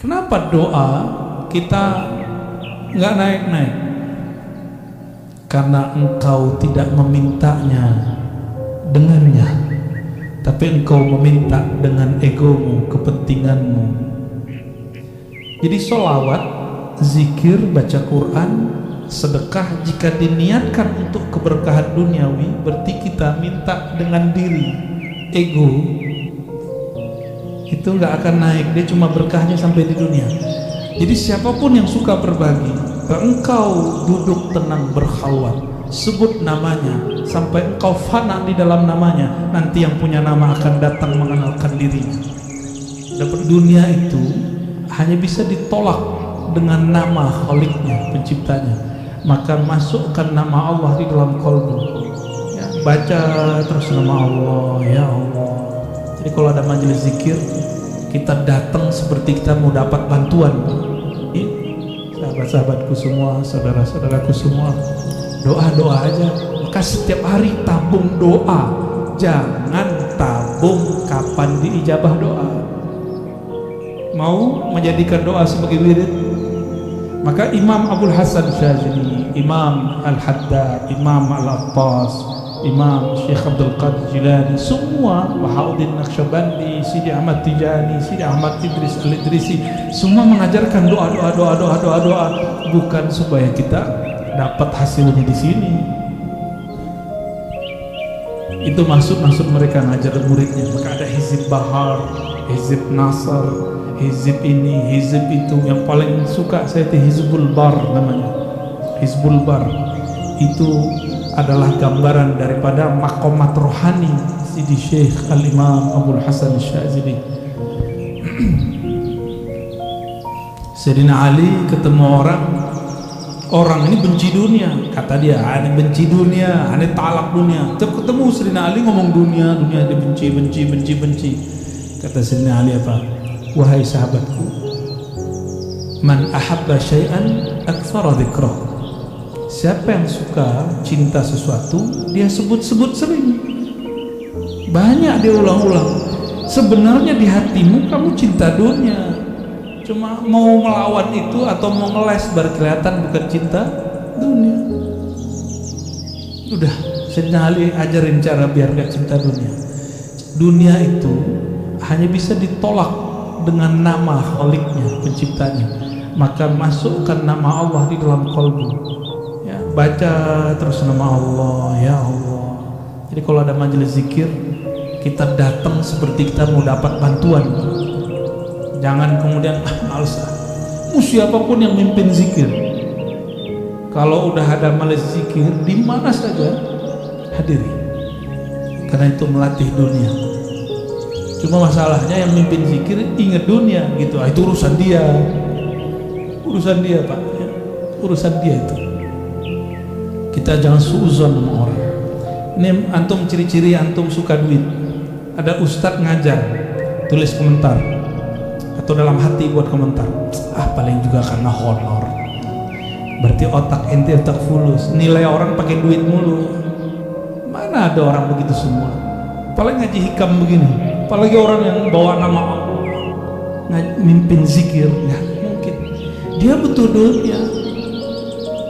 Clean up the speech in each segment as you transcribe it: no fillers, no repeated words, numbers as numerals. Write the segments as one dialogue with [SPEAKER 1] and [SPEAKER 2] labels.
[SPEAKER 1] Kenapa doa kita nggak naik-naik? Karena engkau tidak memintanya dengannya, tapi engkau meminta dengan egomu, kepentinganmu. Jadi sholawat, zikir, baca Quran, sedekah jika diniatkan untuk keberkahan duniawi, berarti kita minta dengan diri, ego itu nggak akan naik, dia cuma berkahnya sampai di dunia. Jadi siapapun yang suka berbagi, engkau duduk tenang berkhalwat, sebut namanya sampai engkau fana di dalam namanya, nanti yang punya nama akan datang mengenalkan dirinya. Dapat dunia itu hanya bisa ditolak dengan nama Khaliknya, penciptanya. Maka masukkan nama Allah di dalam qalbu ya, baca terus nama Allah, ya Allah. Jadi kalau ada majelis zikir, kita datang seperti kita mau dapat bantuan. Sahabat-sahabatku semua, saudara-saudaraku semua, doa-doa aja. Maka setiap hari tabung doa, jangan tabung kapan diijabah doa. Mau menjadikan doa sebagai wirid, maka Imam Abul Hasan Syazili, Imam Al-Haddad, Imam Al-Attas, Imam Syekh Abdul Qadir Jilani, semua, Bahauddin Naqsyabandi, Sidi Ahmad Tijani, Sidi Ahmad Idris Al-Idrisi, semua mengajarkan doa, bukan supaya kita dapat hasilnya di sini. Itu maksud mereka ngajar muridnya. Maka ada Hizib Bahar, Hizib Nasr, Hizib ini, Hizib itu. Yang paling suka saya itu Hizbul Bar namanya. Hizbul Bar itu adalah gambaran daripada makomat rohani Sidi Syekh Al-Imam Abul Hasan Syazili. Sayyidina Ali ketemu orang ini benci dunia, kata dia, ane benci dunia, ane talak dunia. Ketemu Sayyidina Ali ngomong dunia, dia benci. Kata Sayyidina Ali apa? Wahai sahabatku, man ahabba syai'an aktsara dzikrah. Siapa yang suka cinta sesuatu, dia sebut-sebut sering, banyak dia ulang-ulang. Sebenarnya di hatimu kamu cinta dunia, cuma mau melawan itu atau mau ngeles baru kelihatan bukan cinta dunia. Udah, Sayyidina Ali ajarin cara biar gak cinta dunia. Dunia itu hanya bisa ditolak dengan nama Khaliknya, penciptanya. Maka masukkan nama Allah di dalam qalbu. Baca terus nama Allah, ya Allah. Jadi kalau ada majelis zikir, kita datang seperti kita mau dapat bantuan. Jangan kemudian males. Siapapun yang mimpin zikir, kalau udah ada majelis zikir di mana saja hadiri, karena itu melatih dunia. Cuma masalahnya yang mimpin zikir ingat dunia gitu. Itu urusan dia Pak ya. Urusan dia itu. Kita jangan suuzon sama orang. Ini antum ciri-ciri antum suka duit. Ada ustadz ngajar, tulis komentar atau dalam hati buat komentar, paling juga karena honor. Berarti otak ente otak fulus, nilai orang pakai duit mulu. Mana ada orang begitu semua? Apalagi ngaji hikam begini, apalagi orang yang bawa nama Allah, mimpin zikir, ya mungkin dia butuh dunia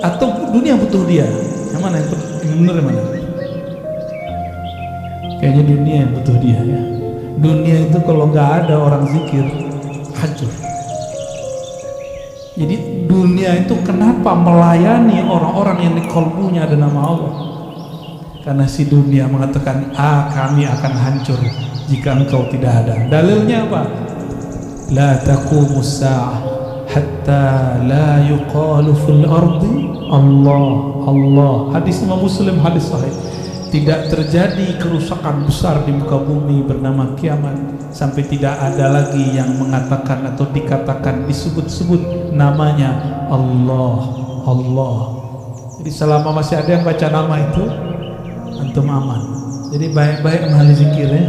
[SPEAKER 1] atau dunia butuh dia. Yang mana yang benar, yang mana? Kayaknya dunia yang butuh dia ya. Dunia itu kalau nggak ada orang zikir hancur. Jadi dunia itu kenapa melayani orang-orang yang di kalbunya ada nama Allah? Karena si dunia mengatakan kami akan hancur jika engkau tidak ada. Dalilnya apa? La taqumus sa'ah hatta la yuqalu fil ardi Allah. Hadis Imam Muslim, hadis sahih. Tidak terjadi kerusakan besar di muka bumi bernama kiamat sampai tidak ada lagi yang mengatakan atau dikatakan disebut-sebut namanya Allah. Jadi selama masih ada yang baca nama itu, antum aman. Jadi baik-baik ahli zikir ya.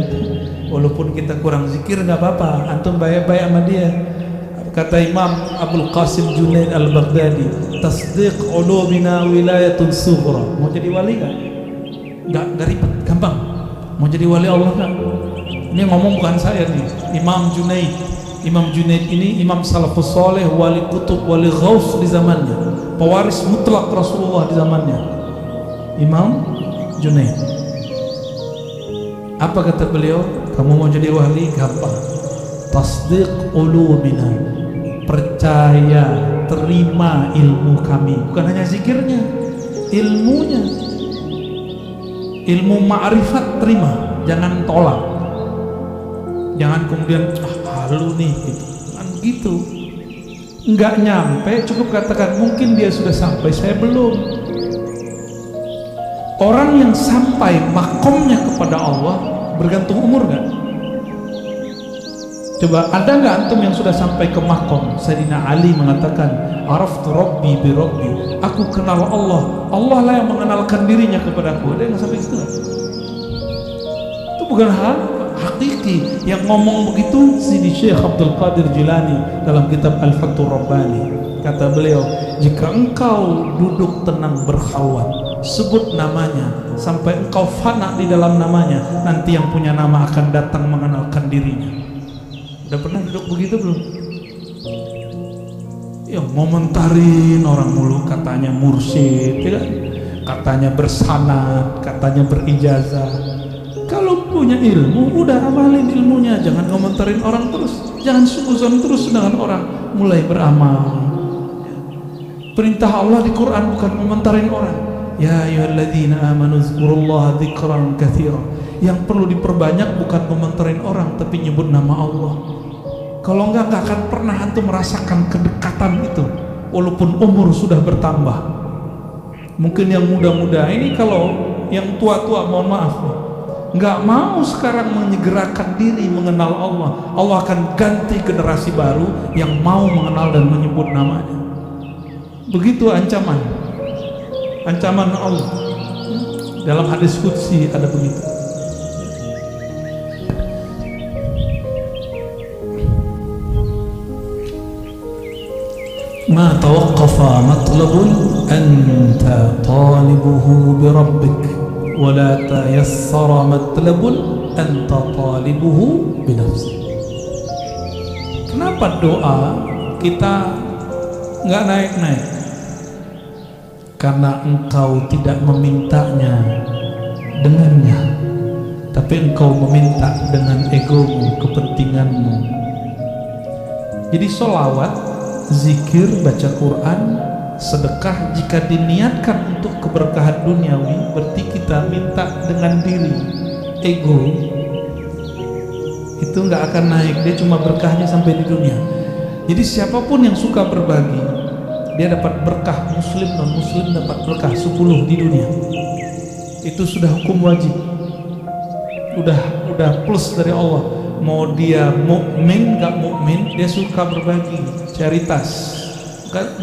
[SPEAKER 1] Walaupun kita kurang zikir nggak apa-apa, antum baik-baik sama dia. Kata Imam Abdul Qasim Junaid Al-Baghdadi, tasdiq ulumina wilayatun sughra. Mau jadi wali kan? Nggak ribet, gampang. Mau jadi wali Allah kan? Ini ngomong bukan saya nih, Imam Junaid Imam Junaid ini imam salafus soleh, wali kutub, wali ghaus di zamannya, pewaris mutlak Rasulullah di zamannya. Imam Junaid, apa kata beliau? Kamu mau jadi wali? Gampang. Tasdiq ulumina, percaya, terima ilmu kami. Bukan hanya zikirnya, ilmunya, ilmu ma'rifat terima, jangan tolak, jangan kemudian halu nih gitu. Kan gitu, nggak nyampe, cukup katakan mungkin dia sudah sampai, saya belum. Orang yang sampai makomnya kepada Allah bergantung umur nggak? Coba ada nggak antum yang sudah sampai ke makom? Sayyidina Ali mengatakan, araftu rabbi bi rabbi, aku kenal Allah, Allah lah yang mengenalkan dirinya kepadaku. Ada yang sampai situ nggak? Itu bukan hal hakiki. Yang ngomong begitu Sidi Syekh Abdul Qadir Jilani dalam kitab Al-Fathur Rabbani. Kata beliau, jika engkau duduk tenang berkhalwat, sebut namanya sampai engkau fana di dalam namanya, nanti yang punya nama akan datang mengenalkan dirinya. Udah pernah duduk begitu belum? Ya ngomentarin orang mulu, katanya mursyid, ya, katanya bersanad, katanya berijazah. Kalau punya ilmu, udah amalin ilmunya, jangan ngomentarin orang terus, jangan suzon terus dengan orang, mulai beramal. Perintah Allah di Quran bukan ngomentarin orang. Ya ayyuhalladzina amanu dzkurullaha dzikran katsiran. Yang perlu diperbanyak bukan ngomentarin orang, tapi nyebut nama Allah. Kalau enggak akan pernah antum merasakan kedekatan itu, walaupun umur sudah bertambah. Mungkin yang muda-muda ini, kalau yang tua-tua mohon maaf, nggak mau sekarang menyegerakan diri mengenal Allah, Allah akan ganti generasi baru yang mau mengenal dan menyebut namanya. Begitu ancaman Allah dalam hadis qudsi, ada begitu. Ma tawaqqafa matlabun anta talibuhu bi rabbik wa la tayassara matlabun anta talibuhu bi nafsik. Kenapa doa kita nggak naik-naik? Karena engkau tidak memintanya dengannya, tapi engkau meminta dengan egomu, kepentinganmu. Jadi sholawat, zikir, baca Quran, sedekah jika diniatkan untuk keberkahan duniawi, berarti kita minta dengan diri. Ego itu nggak akan naik, dia cuma berkahnya sampai di dunia. Jadi siapapun yang suka berbagi, dia dapat berkah. Muslim non muslim dapat berkah 10 di dunia. Itu sudah hukum wajib, udah plus dari Allah. Mau dia mukmin nggak mukmin, dia suka berbagi, charitas.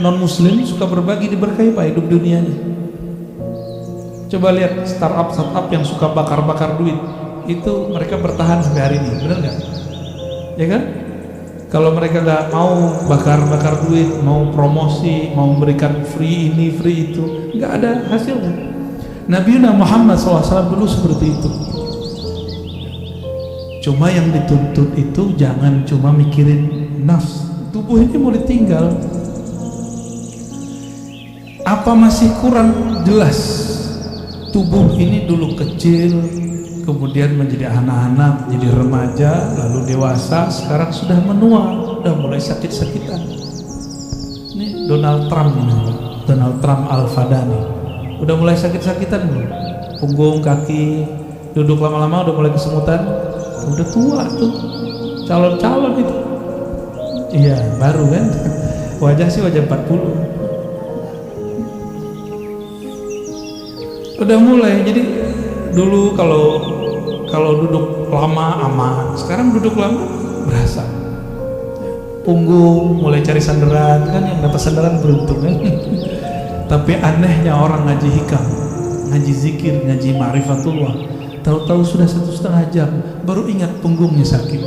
[SPEAKER 1] Non muslim suka berbagi, diberkahi pak hidup dunianya. Coba lihat startup yang suka bakar duit, itu mereka bertahan sampai hari ini, benar nggak? Ya kan? Kalau mereka nggak mau bakar duit, mau promosi, mau memberikan free ini free itu, nggak ada hasilnya. Nabi Muhammad SAW dulu seperti itu. Cuma yang dituntut itu jangan cuma mikirin nafs, tubuh ini mau ditinggal. Apa masih kurang jelas? Tubuh ini dulu kecil, kemudian menjadi anak-anak, jadi remaja, lalu dewasa, sekarang sudah menua, udah mulai sakit-sakitan. Ini Donald Trump Al-Fadani, udah mulai sakit-sakitan belum? Punggung, kaki, duduk lama-lama udah mulai kesemutan, udah tua tuh, calon-calon itu. Iya, baru kan? Wajah sih wajah 40. Udah mulai, jadi dulu kalau duduk lama aman, sekarang duduk lama berasa punggung, mulai cari sandaran, kan yang dapat sandaran beruntung kan. Tapi anehnya orang ngaji hikam, ngaji zikir, ngaji ma'rifatullah, tahu-tahu sudah 1,5 jam baru ingat punggungnya sakit.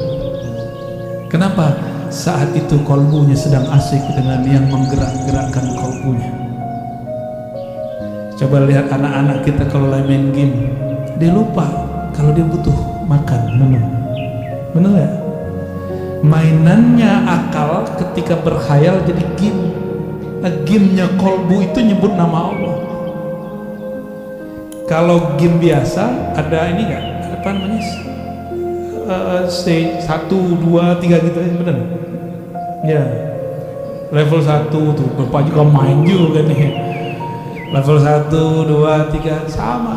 [SPEAKER 1] Kenapa? Saat itu kolbunya sedang asik dengan yang menggerak-gerakkan kolbunya. Coba lihat anak-anak kita kalau lagi main game, dia lupa kalau dia butuh makan, minum. Bener gak? Mainannya akal ketika berkhayal jadi game. Nah, gamenya kolbu itu nyebut nama Allah. Kalau game biasa ada ini nggak? Apa namanya? Stage 1, 2, 3 gitu ya, bener? Ya. Level 1 tuh, Bapak juga main juga nih. Level 1, 2, 3 sama.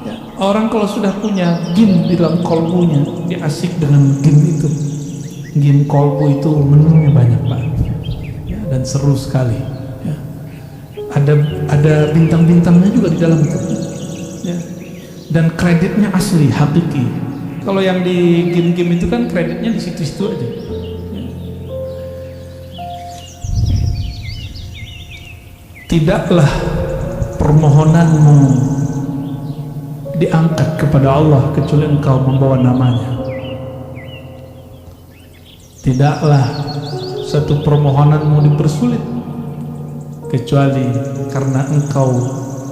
[SPEAKER 1] Ya. Orang kalau sudah punya game di dalam kolbunya, dia asik dengan game itu. Game kolbu itu menunya banyak banget, ya, dan seru sekali. Ya. Ada bintang-bintangnya juga di dalam itu. Ya. Dan kreditnya asli, hakiki. Kalau yang di game-game itu kan kreditnya di situ-situ aja. Ya. Tidaklah permohonanmu diangkat kepada Allah kecuali engkau membawa namanya. Tidaklah satu permohonanmu dipersulit kecuali karena engkau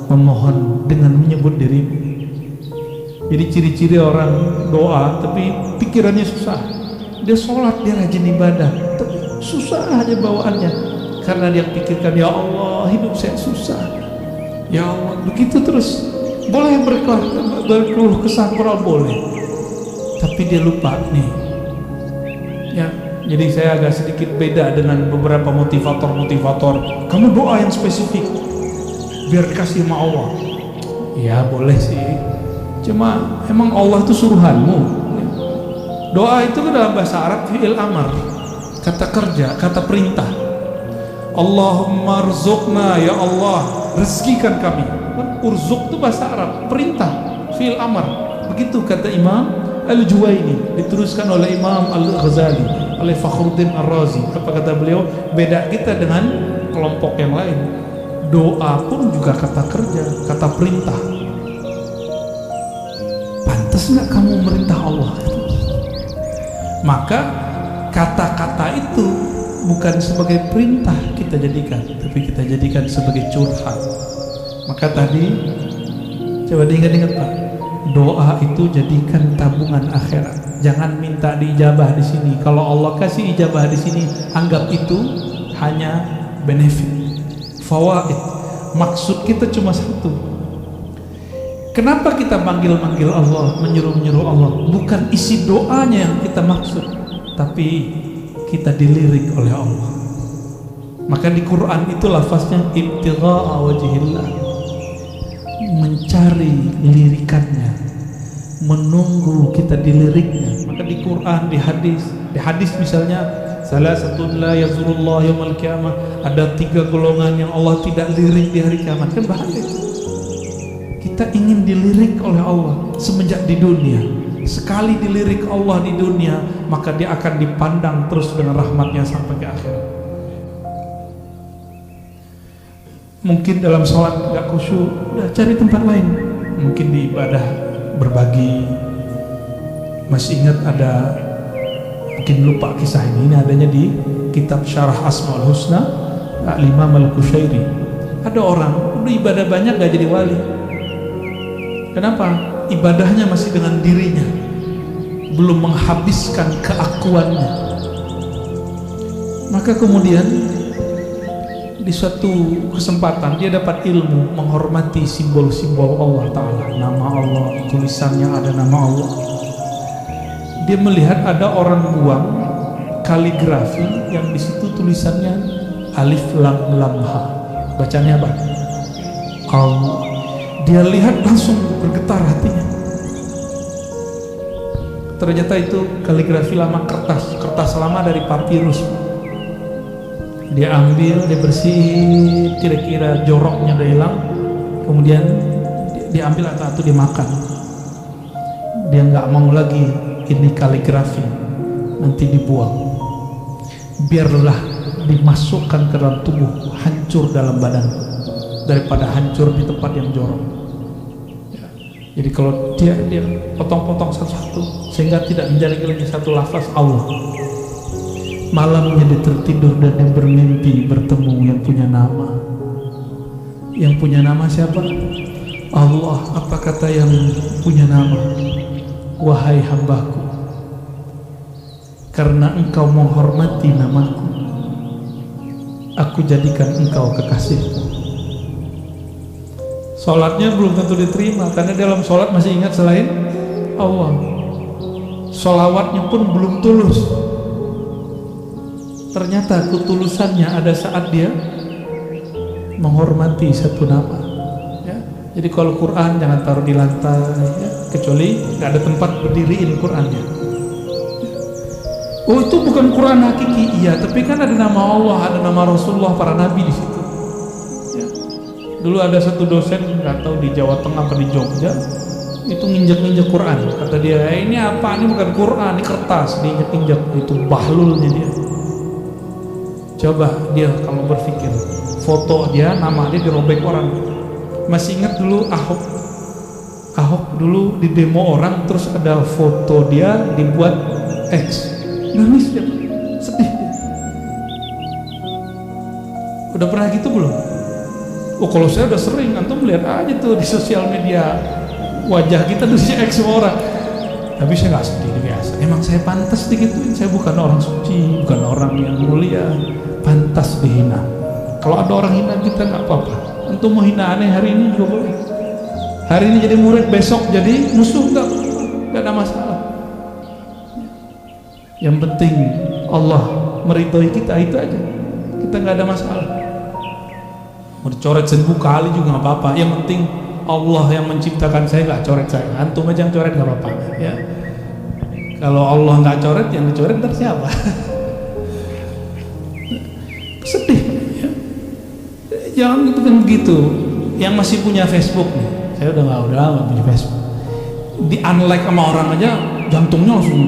[SPEAKER 1] memohon dengan menyebut dirimu. Jadi ciri-ciri orang doa tapi pikirannya susah. Dia sholat, dia rajin ibadah, tapi susah aja bawaannya karena dia pikirkan, ya Allah hidup saya susah, ya Allah, begitu terus. Boleh berkeluh kesah moral boleh, tapi dia lupa nih. Ya, jadi saya agak sedikit beda dengan beberapa motivator. Kamu doa yang spesifik biar dikasih sama Allah. Ya boleh sih, cuma emang Allah itu suruhanmu. Doa itu kan dalam bahasa Arab fi'il amar, kata kerja, kata perintah. Allahumma rzuqna, ya Allah rezekikan kami. Urzuk itu bahasa Arab, perintah, fi'il amar. Begitu kata Imam Al-Juwaini, diteruskan oleh Imam Al-Ghazali, oleh Fakhruddin Ar-Razi. Apa kata beliau? Beda kita dengan kelompok yang lain. Doa pun juga kata kerja, kata perintah. Pantas nggak kamu merintah Allah? Maka kata-kata itu bukan sebagai perintah kita jadikan, tapi kita jadikan sebagai curhat. Maka tadi coba diingat-ingat Pak, doa itu jadikan tabungan akhirat. Jangan minta diijabah di sini. Kalau Allah kasih ijabah di sini, anggap itu hanya benefit, fawaid. Maksud kita cuma satu. Kenapa kita manggil-manggil Allah, menyuruh-menyuruh Allah? Bukan isi doanya yang kita maksud, tapi kita dilirik oleh Allah. Maka di Quran itu lafaznya ibtigha'a wajhillah, mencari lirikannya, menunggu kita diliriknya. Maka di Quran, di hadis misalnya, salah satu la yazurullah yaumal qiyamah, ada 3 golongan yang Allah tidak lirik di hari kiamat. Kan bahaya. Kita ingin dilirik oleh Allah semenjak di dunia. Sekali dilirik Allah di dunia, maka dia akan dipandang terus dengan rahmatnya sampai ke akhirat. Mungkin dalam sholat gak khusyuk, udah cari tempat lain. Mungkin di ibadah berbagi. Masih ingat ada, mungkin lupa kisah ini adanya di kitab Syarah Asmaul Husna Al-Imam Al-Qushairi. Ada orang udah ibadah banyak gak jadi wali. Kenapa? Ibadahnya masih dengan dirinya, belum menghabiskan keakuannya. Maka kemudian di suatu kesempatan dia dapat ilmu menghormati simbol-simbol Allah Ta'ala, nama Allah, tulisannya ada nama Allah. Dia melihat ada orang buang kaligrafi yang di situ tulisannya alif lam lam ha. Bacanya apa? Allah. Dia lihat langsung bergetar hatinya. Ternyata itu kaligrafi lama, kertas lama dari papirus. Dia ambil, dia bersih, kira-kira joroknya udah hilang. Kemudian dia ambil atau dia makan. Dia nggak mau lagi ini kaligrafi, nanti dibuang. Biarlah dimasukkan ke dalam tubuh, hancur dalam badan, daripada hancur di tempat yang jorok. Ya. Jadi kalau dia potong-potong satu-satu sehingga tidak menjadi lagi satu lafaz Allah. Malamnya dia tertidur dan dia bermimpi bertemu yang punya nama. Yang punya nama siapa? Allah. Apa kata yang punya nama? Wahai hambaku, karena engkau menghormati namaku, aku jadikan engkau kekasihku. Sholatnya belum tentu diterima karena dalam sholat masih ingat selain Allah. Sholawatnya pun belum tulus. Ternyata ketulusannya ada saat dia menghormati satu nama, ya. Jadi kalau Quran jangan taruh di lantai, ya. Kecuali nggak ada tempat berdiriin Qurannya. Oh, itu bukan Quran hakiki, iya, tapi kan ada nama Allah, ada nama Rasulullah, para nabi di situ. Ya. Dulu ada satu dosen, nggak tahu di Jawa Tengah atau di Jogja, itu nginjek-nginjek Quran. Kata dia, ini apa? Ini bukan Quran, ini kertas, diinjek-injek. Itu bahlulnya dia. Coba dia kalau berpikir, foto dia, nama dia dirobek orang. Masih ingat dulu Ahok dulu di demo orang, terus ada foto dia dibuat X. Nangis dia, sedih dia. Udah pernah gitu belum? Oh, kalau saya udah sering, antum lihat aja tuh di sosial media wajah kita tuh si X semua orang. Tapi saya nggak sedih, biasa. Emang saya pantas digituin. Saya bukan orang suci, bukan orang yang mulia, pantas dihina. Kalau ada orang hina kita nggak apa-apa. Antum mau hina aneh hari ini juga boleh. Hari ini jadi murid, besok jadi musuh, nggak ada masalah. Yang penting Allah meridhoi kita, itu aja. Kita nggak ada masalah. Mau dicoret 1000 kali juga nggak apa-apa. Yang penting Allah yang menciptakan saya nggak coret saya. Antum aja yang coret nggak apa-apa. Ya. Kalau Allah nggak coret, yang dicoret ntar siapa? Sedih. Ya. Jangan gitu kan begitu. Yang masih punya Facebook nih, saya udah nggak punya Facebook. Di unlike sama orang aja, jantungnya langsung.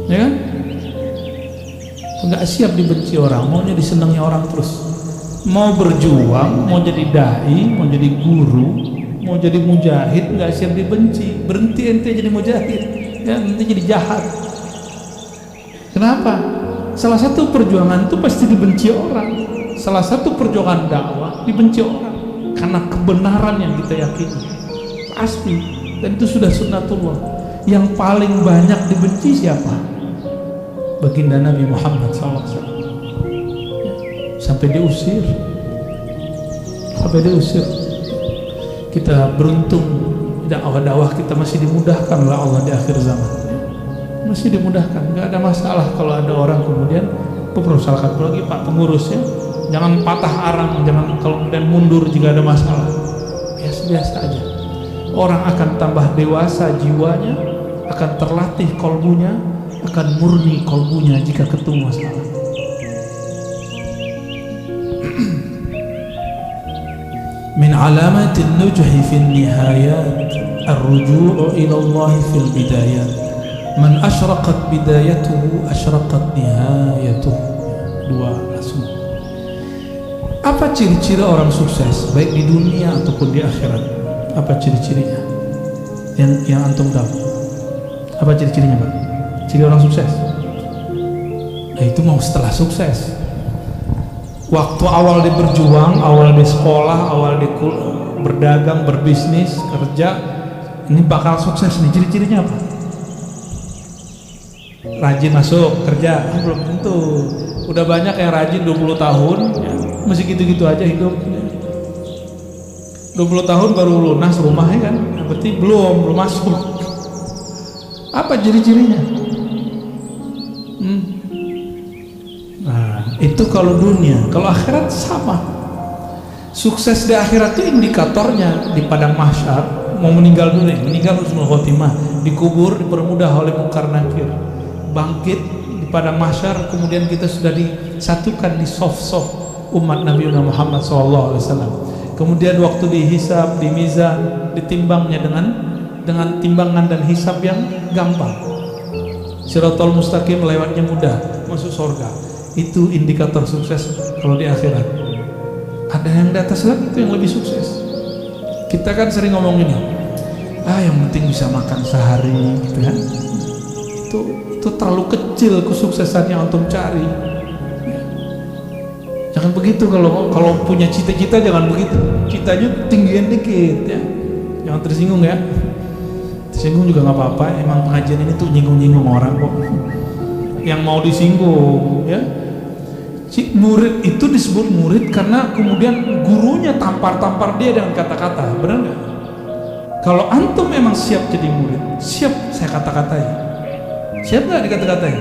[SPEAKER 1] Ya kan? Nggak siap dibenci orang, maunya disenangi orang terus. Mau berjuang, mau jadi dai, mau jadi guru, mau jadi mujahid, nggak siap dibenci. Berhenti ente jadi mujahid, ya nanti jadi jahat. Kenapa? Salah satu perjuangan itu pasti dibenci orang. Salah satu perjuangan dakwah dibenci orang karena kebenaran yang kita yakini pasti, dan itu sudah sunnatullah. Yang paling banyak dibenci siapa? Baginda Nabi Muhammad SAW. Sampai diusir. Kita beruntung dakwah kita masih dimudahkan oleh Allah di akhir zaman. Masih dimudahkan, nggak ada masalah kalau ada orang kemudian berusaha lagi Pak pengurusnya, jangan patah arang, jangan kalau kemudian mundur jika ada masalah. Biasa-biasa aja. Orang akan tambah dewasa jiwanya, akan terlatih kolbunya, akan murni kolbunya jika ketemu masalah. Min alamatin nujhi fil nihayat ar-ruju' ila Allah fil bidayat. Man asyraqat bidayatuhu asyraqat nihayatuhu. Dua langsung. Apa ciri-ciri orang sukses baik di dunia ataupun di akhirat? Apa ciri-cirinya? Yang antum tahu. Apa ciri-cirinya, Pak? Ciri orang sukses. Nah, itu mau setelah sukses. Waktu awal dia berjuang, awal dia sekolah, awal dia berdagang, berbisnis, kerja, ini bakal sukses nih. Ciri-cirinya apa? Rajin masuk kerja, belum tentu. Udah banyak yang rajin 20 tahun, ya, masih gitu-gitu aja hidup. 20 tahun baru lunas rumahnya kan, berarti belum masuk. Apa ciri-cirinya? Nah, itu kalau dunia. Kalau akhirat sama. Sukses di akhirat itu indikatornya di padang mahsyar, mau meninggal dunia, meninggal husnul khotimah, dikubur, dipermudah oleh mungkar nakir, bangkit di padang mahsyar, kemudian kita sudah disatukan di soft umat Nabi Muhammad SAW. Kemudian waktu dihisab, di mizan, ditimbangnya dengan timbangan dan hisab yang gampang. Shiratal mustaqim lewatnya mudah, masuk surga. Itu indikator sukses kalau di akhirat. Ada yang di atas lagi itu yang lebih sukses. Kita kan sering ngomong ini, yang penting bisa makan sehari, gitu kan? Itu terlalu kecil kesuksesan yang antum cari. Jangan begitu, kalau punya cita-cita jangan begitu. Citanya tinggiin dikit ya. Jangan tersinggung ya. Tersinggung juga nggak apa-apa, emang pengajian ini tuh nyinggung-nyinggung orang kok yang mau disinggung ya. Si murid itu disebut murid karena kemudian gurunya tampar-tampar dia dengan kata-kata, benar nggak? Kalau antum memang siap jadi murid, siap saya kata-katai, siap nggak dikata-katai?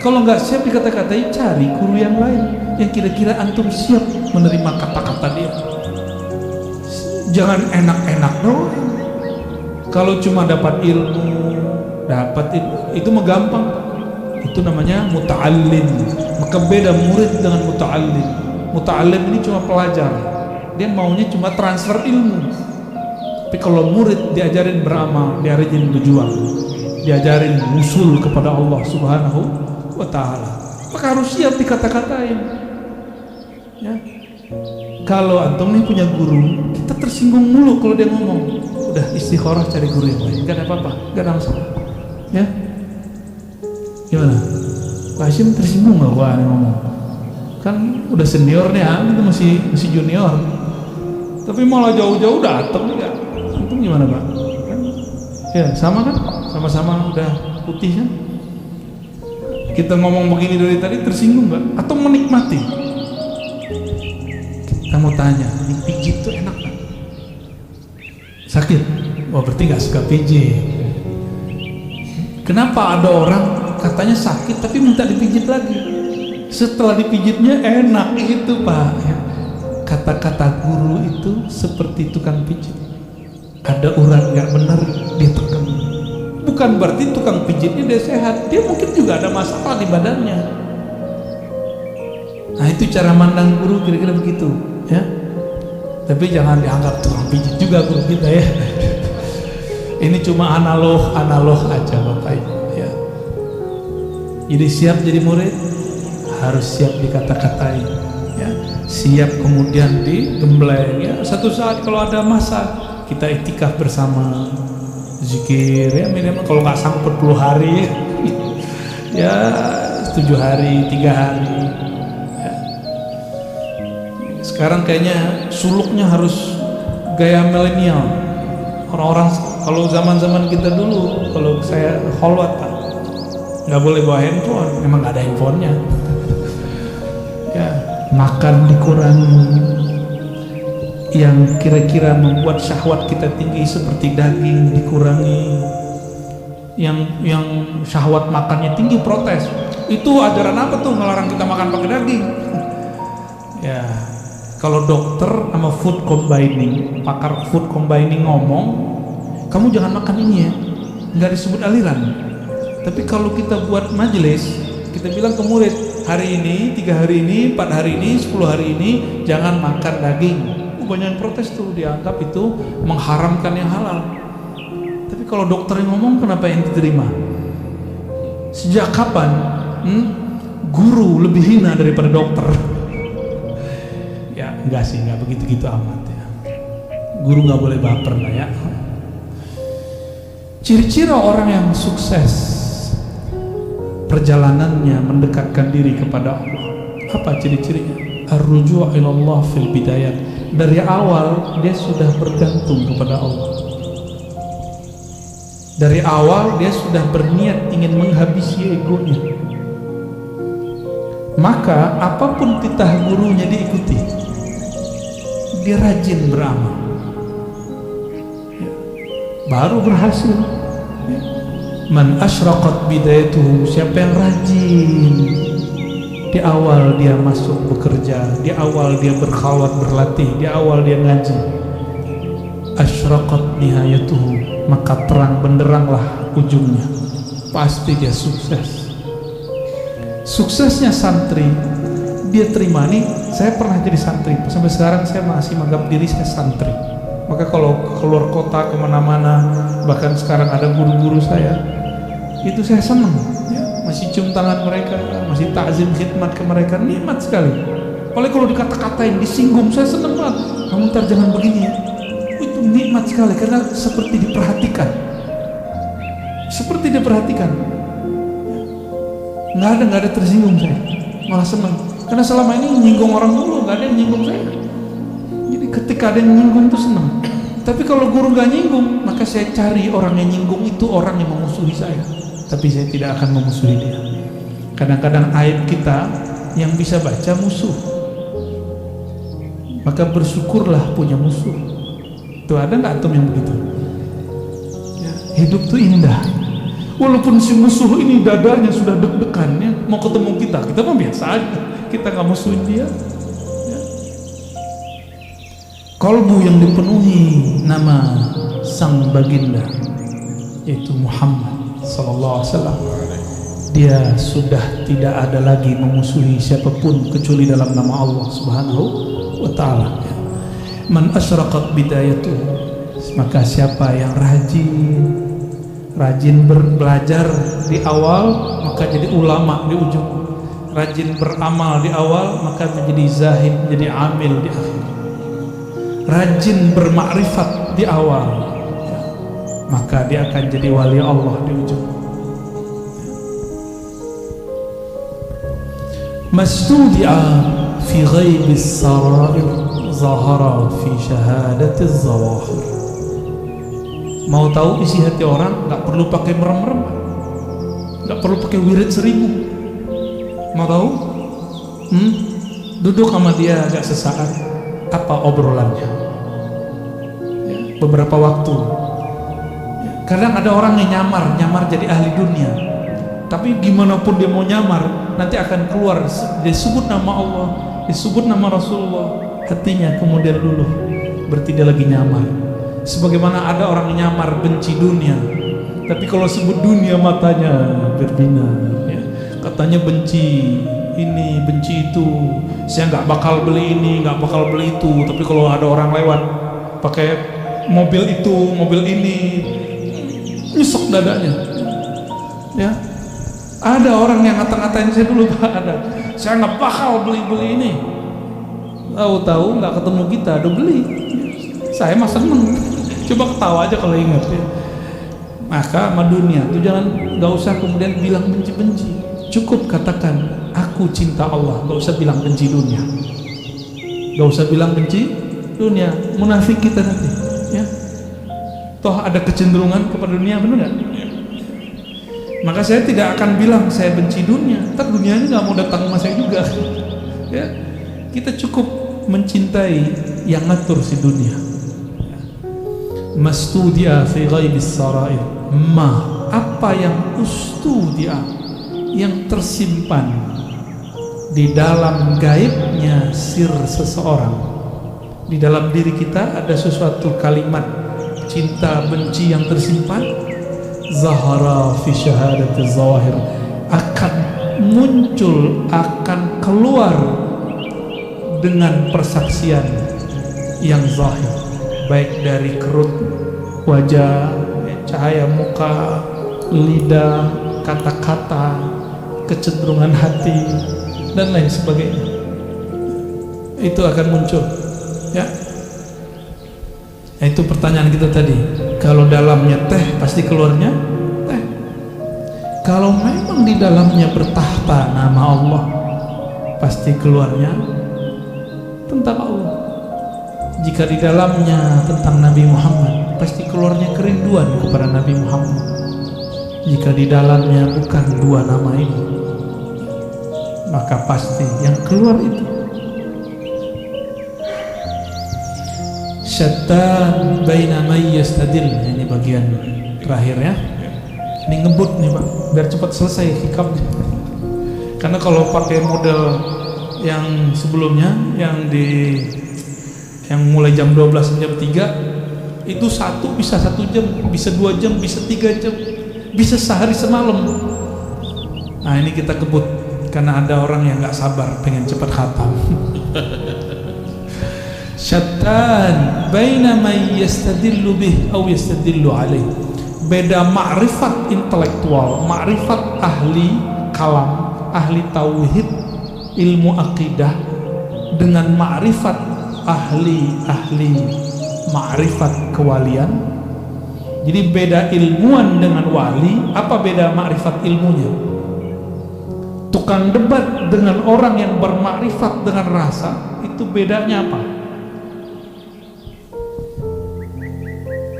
[SPEAKER 1] Kalau nggak siap dikata-katai, cari guru yang lain yang kira-kira antum siap menerima kata-kata dia. Jangan enak-enak doang. Kalau cuma dapat ilmu, itu mah gampang. Itu namanya muta'allim. Maka beda murid dengan muta'allim. Muta'allim ini cuma pelajar, dia maunya cuma transfer ilmu. Tapi kalau murid diajarin beramal, diajarin berjuang, diajarin usul kepada Allah Subhanahu wa Ta'ala, maka harus siap dikata-katain ya. Kalau antum nih punya guru, kita tersinggung mulu kalau dia ngomong, udah istikharah cari guru yang lain, gak ada apa-apa, gak ada masalah ya. Gimana? Pak Hashim tersinggung gak gua ngomong? Kan udah senior nih, itu masih junior, tapi malah jauh-jauh datang ya. Antum gimana Pak? Kan? Ya sama kan? Sama-sama udah putih kan? Kita ngomong begini dari tadi tersinggung gak? Atau menikmati? Kita mau tanya, dipijit tuh enak gak? Sakit? Wah berarti gak suka pijit. Kenapa ada orang katanya sakit tapi minta dipijit lagi? Setelah dipijitnya enak itu Pak. Kata-kata guru itu seperti tukang pijit. Ada urat gak benar dia tekan. Bukan berarti tukang pijitnya dia sehat, dia mungkin juga ada masalah di badannya. Nah itu cara mandang guru kira-kira begitu ya. Tapi jangan dianggap tukang pijit juga guru kita ya. Ini cuma analog aja Bapak Ibu ya. Jadi siap jadi murid, harus siap dikata-katai ya. Siap kemudian digembleng ya. Satu saat kalau ada masa kita iktikaf bersama, zikir ya, minimal kalau nggak sanggup 40 hari ya 7 hari 3 hari ya. Sekarang kayaknya suluknya harus gaya milenial. Orang-orang kalau zaman-zaman kita dulu, kalau saya kholwat Pak, nggak boleh bawa handphone, memang nggak ada handphonenya ya. Makan dikurangi, yang kira-kira membuat syahwat kita tinggi seperti daging dikurangi, yang syahwat makannya tinggi protes. Itu ajaran apa tuh ngelarang kita makan pakai daging ya. Kalau dokter sama food combining, pakar food combining ngomong, kamu jangan makan ini ya, nggak disebut aliran. Tapi kalau kita buat majelis, kita bilang ke murid, hari ini, 3 hari ini, 4 hari ini, 10 hari ini jangan makan daging. Banyak yang protes tuh, dianggap itu mengharamkan yang halal. Tapi kalau dokter yang ngomong, kenapa yang diterima? Sejak kapan guru lebih hina daripada dokter? Ya enggak sih, enggak begitu-gitu amat ya. Guru nggak boleh baper lah ya. Ciri-ciri orang yang sukses perjalanannya mendekatkan diri kepada Allah, apa ciri-cirinya? Ar-ruju' ilallah fil bidayat. Dari awal dia sudah bergantung kepada Allah. Dari awal dia sudah berniat ingin menghabisi egonya. Maka apapun titah gurunya diikuti. Dia rajin beramal ya, baru berhasil ya. Man asyraqat bidayatuhu, siapa yang rajin di awal dia masuk bekerja, di awal dia berkhawat berlatih, di awal dia ngaji, asyraqat nihayatuhu, maka terang benderanglah ujungnya, pasti dia sukses. Suksesnya santri, dia terima nih. Saya pernah jadi santri, sampai sekarang saya masih menganggap diri saya santri. Maka kalau keluar kota kemana-mana, bahkan sekarang ada guru-guru saya, itu saya senang ya. Masih cium tangan mereka, masih takzim khidmat ke mereka, nikmat sekali. Oleh kalau dikata-katain, disinggung, saya senang banget. Kamu ntar jangan begini ya. Itu nikmat sekali karena seperti diperhatikan, seperti diperhatikan. Nggak ada tersinggung saya, malah senang. Karena selama ini nyinggung orang dulu, nggak ada yang nyinggung saya. Jadi ketika ada yang nyinggung itu senang. Tapi kalau guru gak nyinggung, maka saya cari orang yang nyinggung itu orang yang memusuhi saya, tapi saya tidak akan memusuhi dia. Kadang-kadang aib kita yang bisa baca musuh, maka bersyukurlah punya musuh. Tuh ada nggak antum yang begitu? Ya, hidup tuh indah. Walaupun si musuh ini dadanya sudah deg-degan ya, mau ketemu kita mah biasa aja, kita nggak musuhin dia. Ya. Kalbu yang dipenuhi nama sang baginda, yaitu Muhammad Sallallahu Alaihi Wasallam. Dia sudah tidak ada lagi memusuhi siapapun kecuali dalam nama Allah Subhanahu wa Ta'ala. Man asyraqat bidayatuhu, maka siapa yang rajin belajar di awal, maka jadi ulama di ujung. Rajin beramal di awal, maka menjadi zahid, menjadi amil di akhir. Rajin bermakrifat di awal, maka dia akan jadi wali Allah di ujung. Mastudi'a fi ghaibis sarair zahara fi syahadatiz zawahir. Mau tahu isi hati orang, nggak perlu pakai merem-merem, nggak perlu pakai wirid 1000. Mau tahu? Duduk sama dia agak sesaat, apa obrolannya ya, beberapa waktu ya. Kadang ada orang yang nyamar jadi ahli dunia, tapi gimana pun dia mau nyamar, nanti akan keluar disebut nama Allah, disebut nama Rasulullah, hatinya kemudian luluh, berarti dia lagi nyamar. Sebagaimana ada orang nyamar benci dunia, tapi kalau sebut dunia matanya berbinar ya. Katanya benci ini, benci itu, saya nggak bakal beli ini, nggak bakal beli itu, tapi kalau ada orang lewat pakai mobil itu, mobil ini, nyesek dadanya ya. Ada orang yang ngata-ngatain saya dulu, Pak, ada, saya nggak bakal beli ini, tahu-tahu nggak ketemu kita udah beli. Saya mah seneng, coba ketawa aja kalau ingat ya. Maka sama dunia tuh jangan, nggak usah kemudian bilang benci-benci, cukup katakan aku cinta Allah, nggak usah bilang benci dunia, nggak usah bilang benci dunia, munafik kita nanti ya. Toh ada kecenderungan kepada dunia, benar nggak? Maka saya tidak akan bilang saya benci dunia, ntar dunianya nggak mau datang sama saya juga ya. Kita cukup mencintai yang ngatur si dunia. Mastudia fi ghaibis sarair, apa yang ustudia, yang tersimpan di dalam gaibnya sir seseorang. Di dalam diri kita ada sesuatu kalimat cinta benci yang tersimpan, zahara fi syahadatiz zawahir, akan muncul, akan keluar dengan persaksian yang zahir, baik dari kerut wajah, cahaya muka, lidah, kata-kata, kecenderungan hati, dan lain sebagainya. Itu akan muncul ya. Nah, itu pertanyaan kita tadi, kalau dalamnya teh pasti keluarnya teh. Kalau memang di dalamnya bertahta nama Allah, pasti keluarnya tentang Allah. Jika di dalamnya tentang Nabi Muhammad, pasti keluarnya kerinduan kepada Nabi Muhammad. Jika di dalamnya bukan dua nama ini, maka pasti yang keluar itu syattan baina may yastadil. Ini bagian terakhir ya. Ini ngebut nih Pak, biar cepat selesai hikapnya. Karena kalau pakai model yang sebelumnya, yang mulai jam 12 sampai jam 3, itu satu bisa 1 jam, bisa 2 jam, bisa 3 jam, bisa sehari semalam. Nah ini kita kebut karena ada orang yang nggak sabar pengen cepat khatam. Syattan baina may yastadillu bih aw yastadillu alaih. Beda ma'rifat intelektual, ma'rifat ahli kalam, ahli tauhid, ilmu akidah, dengan ma'rifat ahli ma'rifat kewalian. Jadi beda ilmuwan dengan wali. Apa beda ma'rifat ilmunya? Tukang debat dengan orang yang bermakrifat dengan rasa, itu bedanya apa?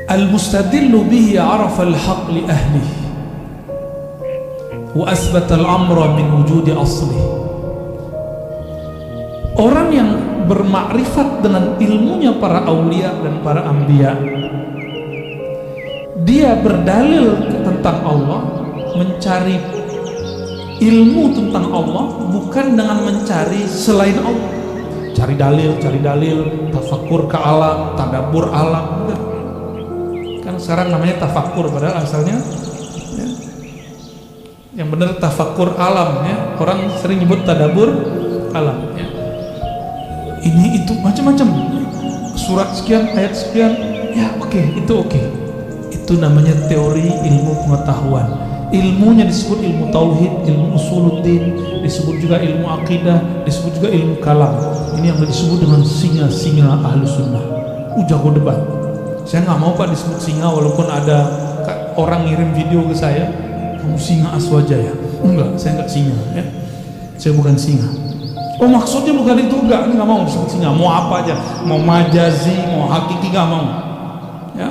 [SPEAKER 1] Al-mustadillu bihi arafa al-haq li ahlihi wa asbata al-amra min wujudi aslih. Orang yang bermakrifat dengan ilmunya para aulia dan para anbiya, dia berdalil tentang Allah, mencari ilmu tentang Allah bukan dengan mencari selain Allah, cari dalil, tafakur ke alam, tadabbur alam. Kan sekarang namanya tafakur, padahal asalnya ya, yang benar tafakur alam ya. Orang sering nyebut tadabbur alam ya. Ini itu macam-macam, surat sekian, ayat sekian, ya oke, itu oke. Itu namanya teori ilmu pengetahuan. Ilmunya disebut ilmu tauhid, ilmu usuluddin, disebut juga ilmu akidah, disebut juga ilmu kalam. Ini yang disebut dengan singa-singa ahlu sunnah. Jago debat. Saya nggak mau Pak disebut singa, walaupun ada orang ngirim video ke saya, kamu singa Aswaja ya? Enggak, saya nggak singa ya. Saya bukan singa. Oh maksudnya bukan itu, enggak, nggak mau disebut singa. Mau apa aja, mau majazi, mau hakiki, nggak mau ya.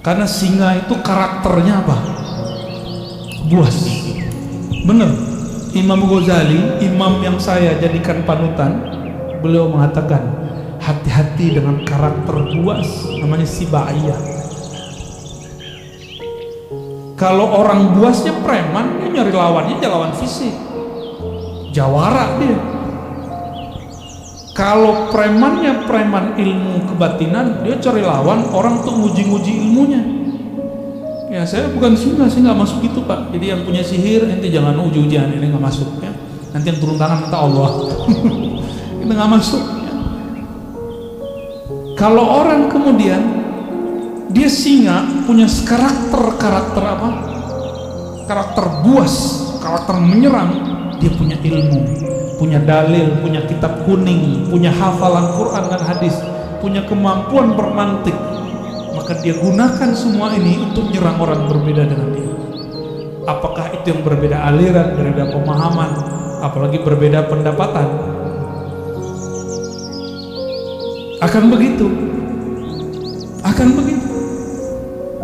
[SPEAKER 1] Karena singa itu karakternya apa? Buas. Bener. Imam Ghazali, imam yang saya jadikan panutan, beliau mengatakan hati-hati dengan karakter buas, namanya sibaiyah. Kalau orang buasnya preman, dia nyari lawannya lawan fisik, jawara dia. Kalau premannya preman ilmu kebatinan, dia cari lawan orang tuh nguji-nguji ilmunya. Ya saya bukan singa, saya nggak masuk itu Pak. Jadi yang punya sihir ente jangan uji-ujian, ini nggak masuk ya. Nanti yang turun tangan minta Allah. Ini nggak masuk ya. Kalau orang kemudian dia singa, punya karakter apa? Karakter buas, karakter menyerang. Dia punya ilmu, punya dalil, punya kitab kuning, punya hafalan Quran dan hadis, punya kemampuan bermantik. Maka dia gunakan semua ini untuk menyerang orang berbeda dengan dia. Apakah itu yang berbeda aliran, berbeda pemahaman, apalagi berbeda pendapatan? Akan begitu.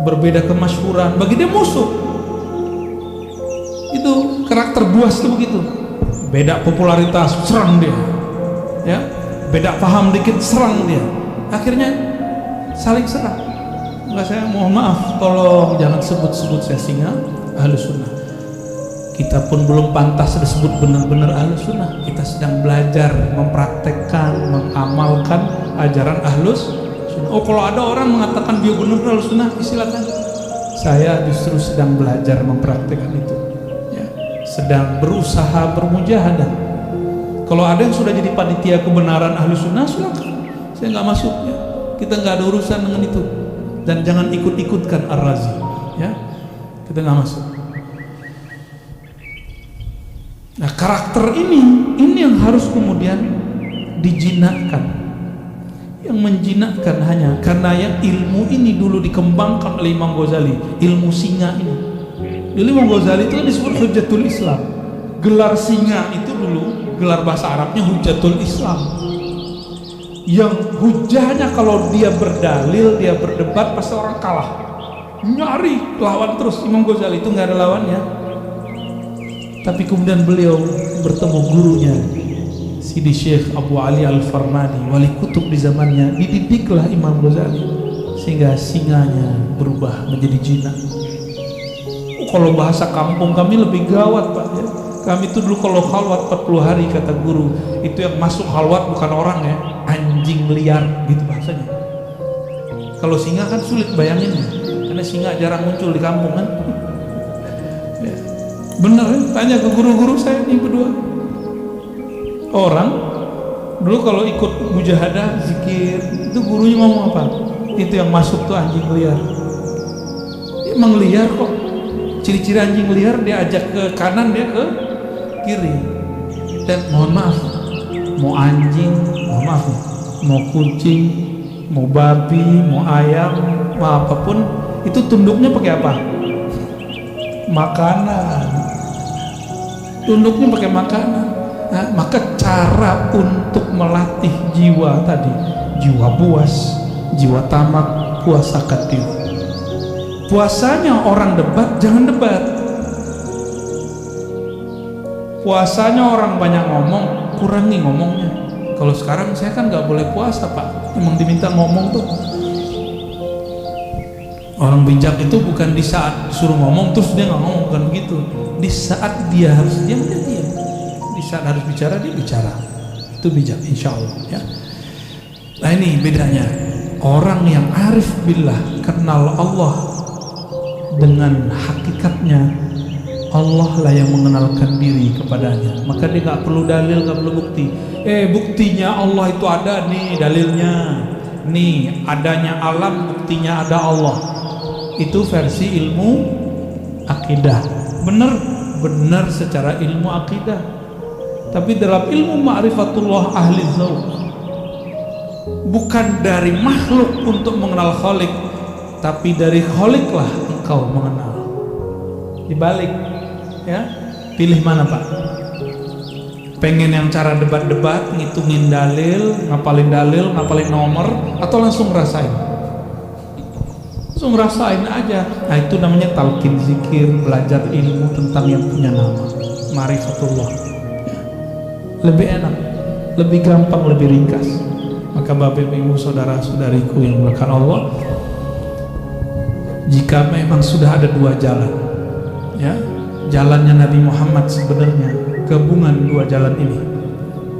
[SPEAKER 1] Berbeda kemasyhuran, bagi dia musuh. Itu karakter buas itu begitu. Beda popularitas, serang dia. Ya, beda paham dikit, serang dia. Akhirnya saling serang. Enggak, saya mohon maaf, tolong jangan sebut-sebut saya singa Ahlus Sunnah. Kita pun belum pantas disebut benar-benar Ahlus Sunnah. Kita sedang belajar, mempraktekkan, mengamalkan ajaran Ahlus Sunnah. Oh, kalau ada orang mengatakan dia benar Ahlus Sunnah, silakan. Saya justru sedang belajar mempraktekkan itu. Ya, sedang berusaha bermujahadah. Kalau ada yang sudah jadi panitia kebenaran Ahlus Sunnah, silakan. Saya nggak masuk ya. Kita nggak ada urusan dengan itu. Dan jangan ikut-ikutkan Ar-Razi ya, kita nggak masuk. Nah karakter ini yang harus kemudian dijinakkan. Yang menjinakkan hanya karena yang ilmu ini dulu dikembangkan oleh Imam Ghazali, ilmu singa ini. Dulu Imam Ghazali itu kan disebut Hujjatul Islam. Gelar singa itu dulu gelar bahasa Arabnya Hujjatul Islam. Yang hujahnya kalau dia berdalil, dia berdebat, pasti orang kalah, nyari lawan terus. Imam Ghazali itu nggak ada lawannya. Tapi kemudian beliau bertemu gurunya Sidi Syekh Abu Ali Al-Farmadi, wali kutub di zamannya. Dididiklah Imam Ghazali sehingga singanya berubah menjadi jinak. Kalau bahasa kampung kami lebih gawat Pak ya. Kami itu dulu kalau khalwat 40 hari kata guru, itu yang masuk khalwat bukan orang ya, anjing liar gitu bahasanya. Kalau singa kan sulit bayanginnya, karena singa jarang muncul di kampung kan. Ya. Bener ya, tanya ke guru-guru saya ini berdua. Orang dulu kalau ikut mujahadah, zikir, itu gurunya ngomong apa? Itu yang masuk tuh anjing liar. Emang liar kok. Ciri-ciri anjing liar dia ajak ke kanan, dia ke kiri. Dan mohon maaf, mau anjing, mohon maaf nih, mau kucing, mau babi, mau ayam, mau apapun, itu tunduknya pakai apa? Makanan. Tunduknya pakai makanan. Nah, maka cara untuk melatih jiwa tadi, jiwa buas, jiwa tamak, maka puasakan diri. Puasanya orang debat, jangan debat. Puasanya orang banyak ngomong, kurangi ngomongnya. Kalau sekarang saya kan nggak boleh puasa Pak, emang diminta ngomong tuh. Orang bijak itu bukan di saat disuruh ngomong terus dia nggak ngomong, bukan begitu. Di saat dia harus diam, dia diam. Di saat harus bicara, dia bicara. Itu bijak, insya Allah ya. Nah ini bedanya. Orang yang arif billah, kenal Allah dengan hakikatnya, Allah lah yang mengenalkan diri kepadanya. Maka dia nggak perlu dalil, nggak perlu bukti. Buktinya Allah itu ada nih, dalilnya. Nih adanya alam, buktinya ada Allah. Itu versi ilmu akidah. Benar secara ilmu akidah. Tapi dalam ilmu ma'rifatullah ahli dzauq, bukan dari makhluk untuk mengenal Khalik, tapi dari Khalik lah engkau mengenal. Dibalik ya, pilih mana Pak? Pengen yang cara debat-debat, ngitungin dalil, ngapalin nomor, atau langsung rasain? Langsung rasain aja. Nah itu namanya talqin zikir, belajar ilmu tentang yang punya nama ma'rifatullah. Lebih enak, lebih gampang, lebih ringkas. Maka Bapak Ibu saudara-saudariku yang dimuliakan Allah, jika memang sudah ada dua jalan ya, jalannya Nabi Muhammad sebenarnya gabungan dua jalan ini,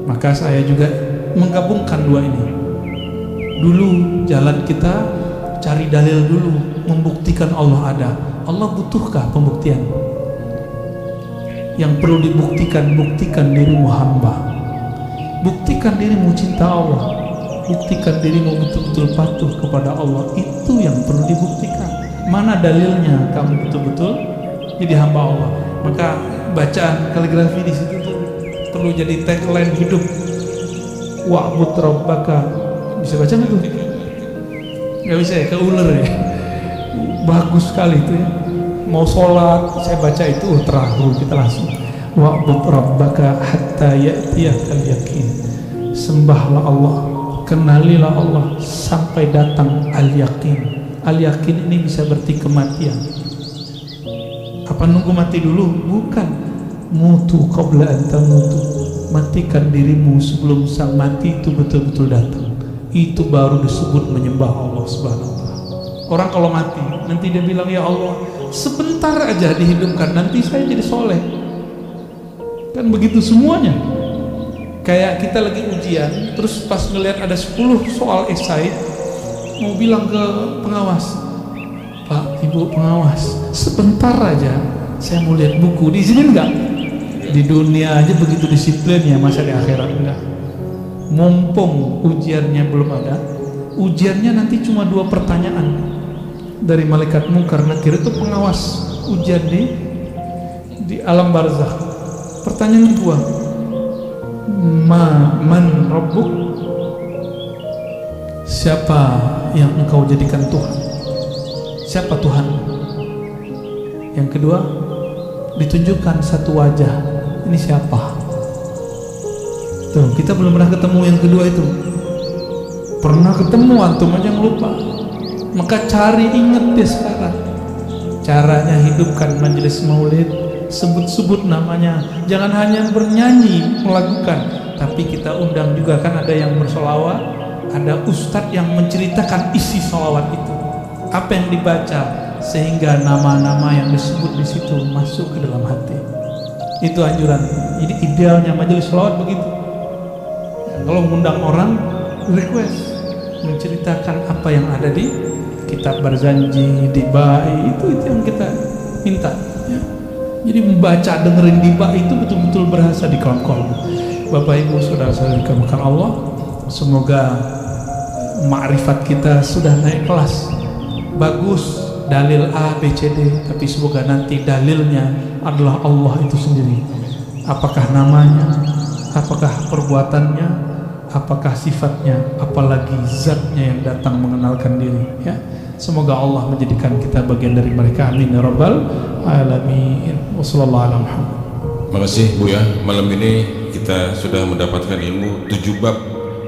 [SPEAKER 1] maka saya juga menggabungkan dua ini. Dulu jalan kita cari dalil dulu, membuktikan Allah ada. Allah butuhkah pembuktian? Yang perlu dibuktikan, buktikan dirimu hamba, buktikan dirimu cinta Allah, buktikan dirimu betul-betul patuh kepada Allah. Itu yang perlu dibuktikan. Mana dalilnya kamu betul-betul jadi hamba Allah? Maka bacaan kaligrafi di situ tuh perlu jadi tagline hidup. Wa'bud rabbaka. Bisa baca nggak tuh? Nggak bisa ya, keuler ya. Bagus sekali itu ya. Mau sholat saya baca itu terakhir kita langsung. Wa'bud rabbaka hatta ya'tiyakal yakin. Sembahlah Allah, kenalilah Allah sampai datang al-yakin. Al-yakin ini bisa berarti kematian. Apa nunggu mati dulu? Bukan. Mutu qabla an tamutu. Matikan dirimu sebelum sang mati itu betul-betul datang. Itu baru disebut menyembah Allah Subhanahu wa ta'ala. Orang kalau mati nanti dia bilang, ya Allah sebentar aja dihidupkan, nanti saya jadi soleh. Kan begitu semuanya. Kayak kita lagi ujian, terus pas ngelihat ada 10 soal esai, mau bilang ke pengawas, Pak, Ibu pengawas, sebentar aja saya mau lihat buku. Diizinin enggak? Di dunia aja begitu disiplinnya, masa di akhirat enggak? Mumpung ujiannya belum ada, ujiannya nanti cuma 2 pertanyaan dari malaikat mungkar nakir. Itu pengawas ujian di alam barzakh. Pertanyaan kedua, man rabbuk, siapa yang engkau jadikan Tuhan? Siapa Tuhan? Yang kedua, ditunjukkan satu wajah. Ini siapa? Tuh, kita belum pernah ketemu yang kedua itu. Pernah ketemu, antum aja ngelupa. Maka cari, inget dia sekarang. Caranya hidupkan majelis maulid, sebut-sebut namanya. Jangan hanya bernyanyi, melakukan, tapi kita undang juga. Kan ada yang bersolawat, ada ustadz yang menceritakan isi solawat itu, apa yang dibaca, sehingga nama-nama yang disebut di situ masuk ke dalam hati. Itu anjuran. Jadi idealnya majelis solawat begitu. Kalau mengundang orang, request menceritakan apa yang ada di kitab Barzanji, di Bai, itu yang kita minta ya. Jadi membaca, dengerin di Bai itu betul-betul berasa di kolom-kolom. Bapak Ibu saudara-saudari dikasihi Allah, semoga ma'rifat kita sudah naik kelas. Bagus dalil A, B, C, D, tapi semoga nanti dalilnya adalah Allah itu sendiri. Apakah namanya, apakah perbuatannya, apakah sifatnya, apalagi zatnya yang datang mengenalkan diri ya. Semoga Allah menjadikan kita bagian dari mereka, amin ya rabbal alamin. Wassallallahu ala Muhammad.
[SPEAKER 2] Makasih Bu ya, malam ini kita sudah mendapatkan ilmu 7 bab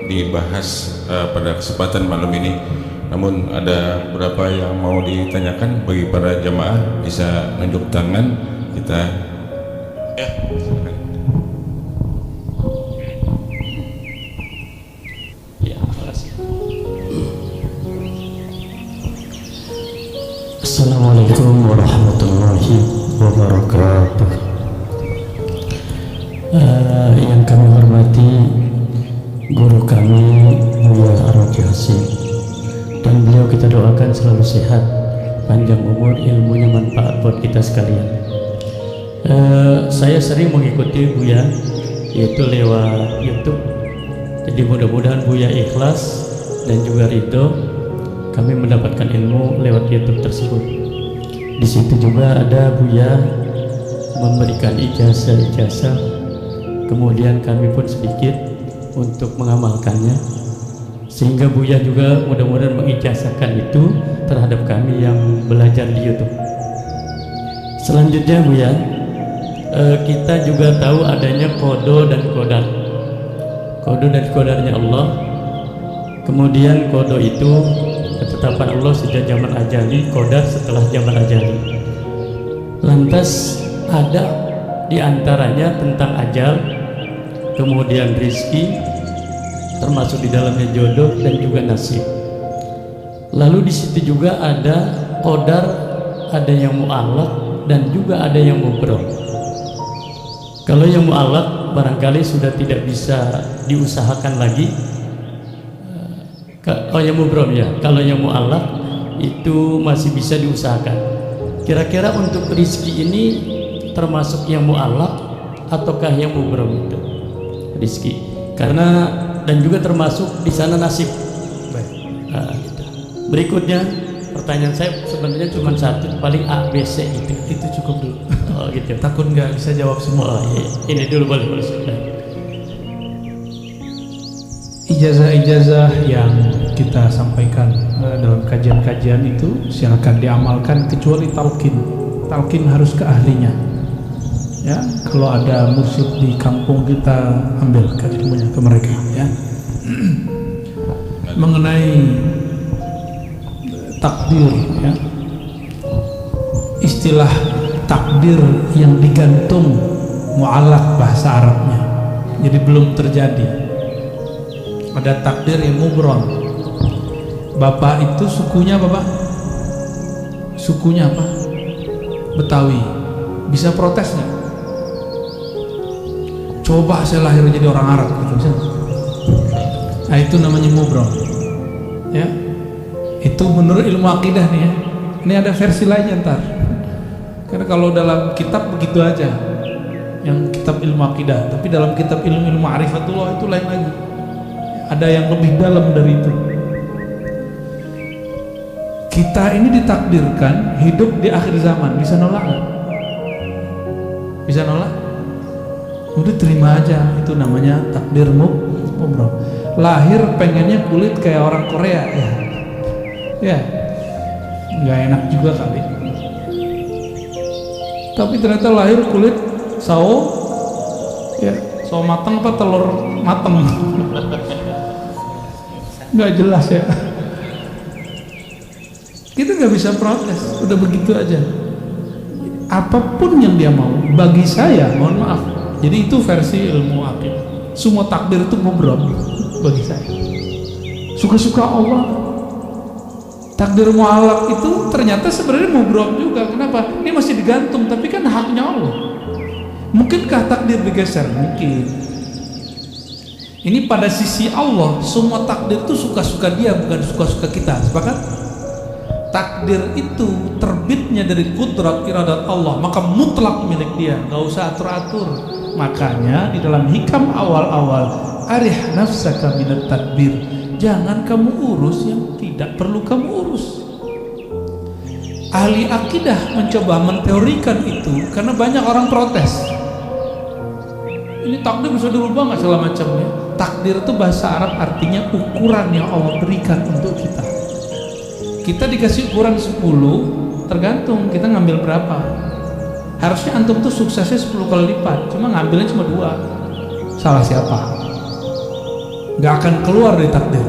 [SPEAKER 2] dibahas pada kesempatan malam ini. namun ada beberapa yang mau ditanyakan. Bagi para jamaah bisa nunjuk tangan, kita ya silakan.
[SPEAKER 3] Ya, makasih. Assalamualaikum warahmatullahi wabarakatuh. Yang kami hormati guru kami Buya Ar-Raji Hasim, dan beliau kita doakan selalu sehat, panjang umur, ilmunya manfaat buat kita sekalian. Saya sering mengikuti Buya yaitu lewat YouTube, jadi mudah-mudahan Buya ikhlas dan juga ridho kami mendapatkan ilmu lewat YouTube tersebut. Di situ juga ada Buya memberikan ijazah-ijazah, kemudian kami pun sedikit untuk mengamalkannya, sehingga Buya juga mudah-mudahan mengijazahkan itu terhadap kami yang belajar di YouTube. Selanjutnya Buya, kita juga tahu adanya kodo dan kodar. Kodo dan kodarnya Allah, kemudian kodo itu ketetapan Allah sejak zaman ajali, kodar setelah zaman ajali. Lantas ada di antaranya tentang ajal, kemudian rizki, termasuk di dalamnya jodoh dan juga nasib. Lalu di situ juga ada qadar, ada yang mu'allaq dan juga ada yang mubrom. Kalau yang mu'allaq barangkali sudah tidak bisa diusahakan lagi. Oh, yang mubrom ya. Kalau yang mu'allaq itu masih bisa diusahakan. Kira-kira untuk rizki ini termasuk yang mu'allaq ataukah yang mubrom itu rizki? Karena dan juga termasuk di sana nasib. Baik. Gitu. Berikutnya pertanyaan saya sebenarnya cuma satu, paling A, B, C itu cukup dulu. Oh gitu.
[SPEAKER 1] Takut nggak bisa jawab semua.
[SPEAKER 3] Oh, iya. Ini dulu boleh.
[SPEAKER 1] Ijazah-ijazah yang kita sampaikan dalam kajian-kajian itu silakan diamalkan, kecuali talqin. Talqin harus ke ahlinya. Ya, kalau ada mursyid di kampung kita ambilkan ilmunya ke mereka, ya. Mengenai takdir, ya, istilah takdir yang digantung mu'allaq bahasa Arabnya, jadi belum terjadi. Ada takdir yang mubrom. Bapak itu sukunya apa, Pak? Sukunya apa? Betawi. Bisa protes nggak? Coba saya lahir jadi orang Arab gitu, bisa? Nah, itu namanya mubrom, ya. Itu menurut ilmu akidah nih, ya. Ini ada versi lainnya ntar. Karena kalau dalam kitab begitu aja, yang kitab ilmu akidah, tapi dalam kitab ilmu ma'rifatullah itu lain lagi. Ada yang lebih dalam dari itu. Kita ini ditakdirkan hidup di akhir zaman. Bisa nolak nggak? Bisa nolak? Udah terima aja, itu namanya takdir mubrom. Lahir pengennya kulit kayak orang Korea, ya, nggak enak juga kali. Tapi ternyata lahir kulit sawo, ya, sawo matang apa telur matang, nggak jelas ya. Kita nggak bisa protes, udah begitu aja. Apapun yang dia mau, bagi saya, mohon maaf. Jadi itu versi ilmu akidah. Semua takdir itu mubrom bagi saya. Suka-suka Allah. Takdir mu'allaq itu ternyata sebenarnya mubrom juga. Kenapa? Ini masih digantung, tapi kan haknya Allah. Mungkinkah takdir digeser? Mungkin. Ini pada sisi Allah, semua takdir itu suka-suka dia, bukan suka-suka kita. Sepakat? Takdir itu terbitnya dari kudrat iradat Allah, maka mutlak milik dia, nggak usah atur-atur. Makanya di dalam hikam awal-awal, arih nafsaka minat tadbir, jangan kamu urus yang tidak perlu kamu urus. Ahli akidah mencoba menteorikan itu karena banyak orang protes. Ini takdir bisa dirubah nggak segala macamnya. Takdir itu bahasa Arab artinya ukuran yang Allah berikan untuk kita. Kita dikasih ukuran 10, tergantung kita ngambil berapa. Harusnya antum tuh suksesnya 10 kali lipat, cuma ngambilnya cuma 2. Salah siapa? Gak akan keluar dari takdir.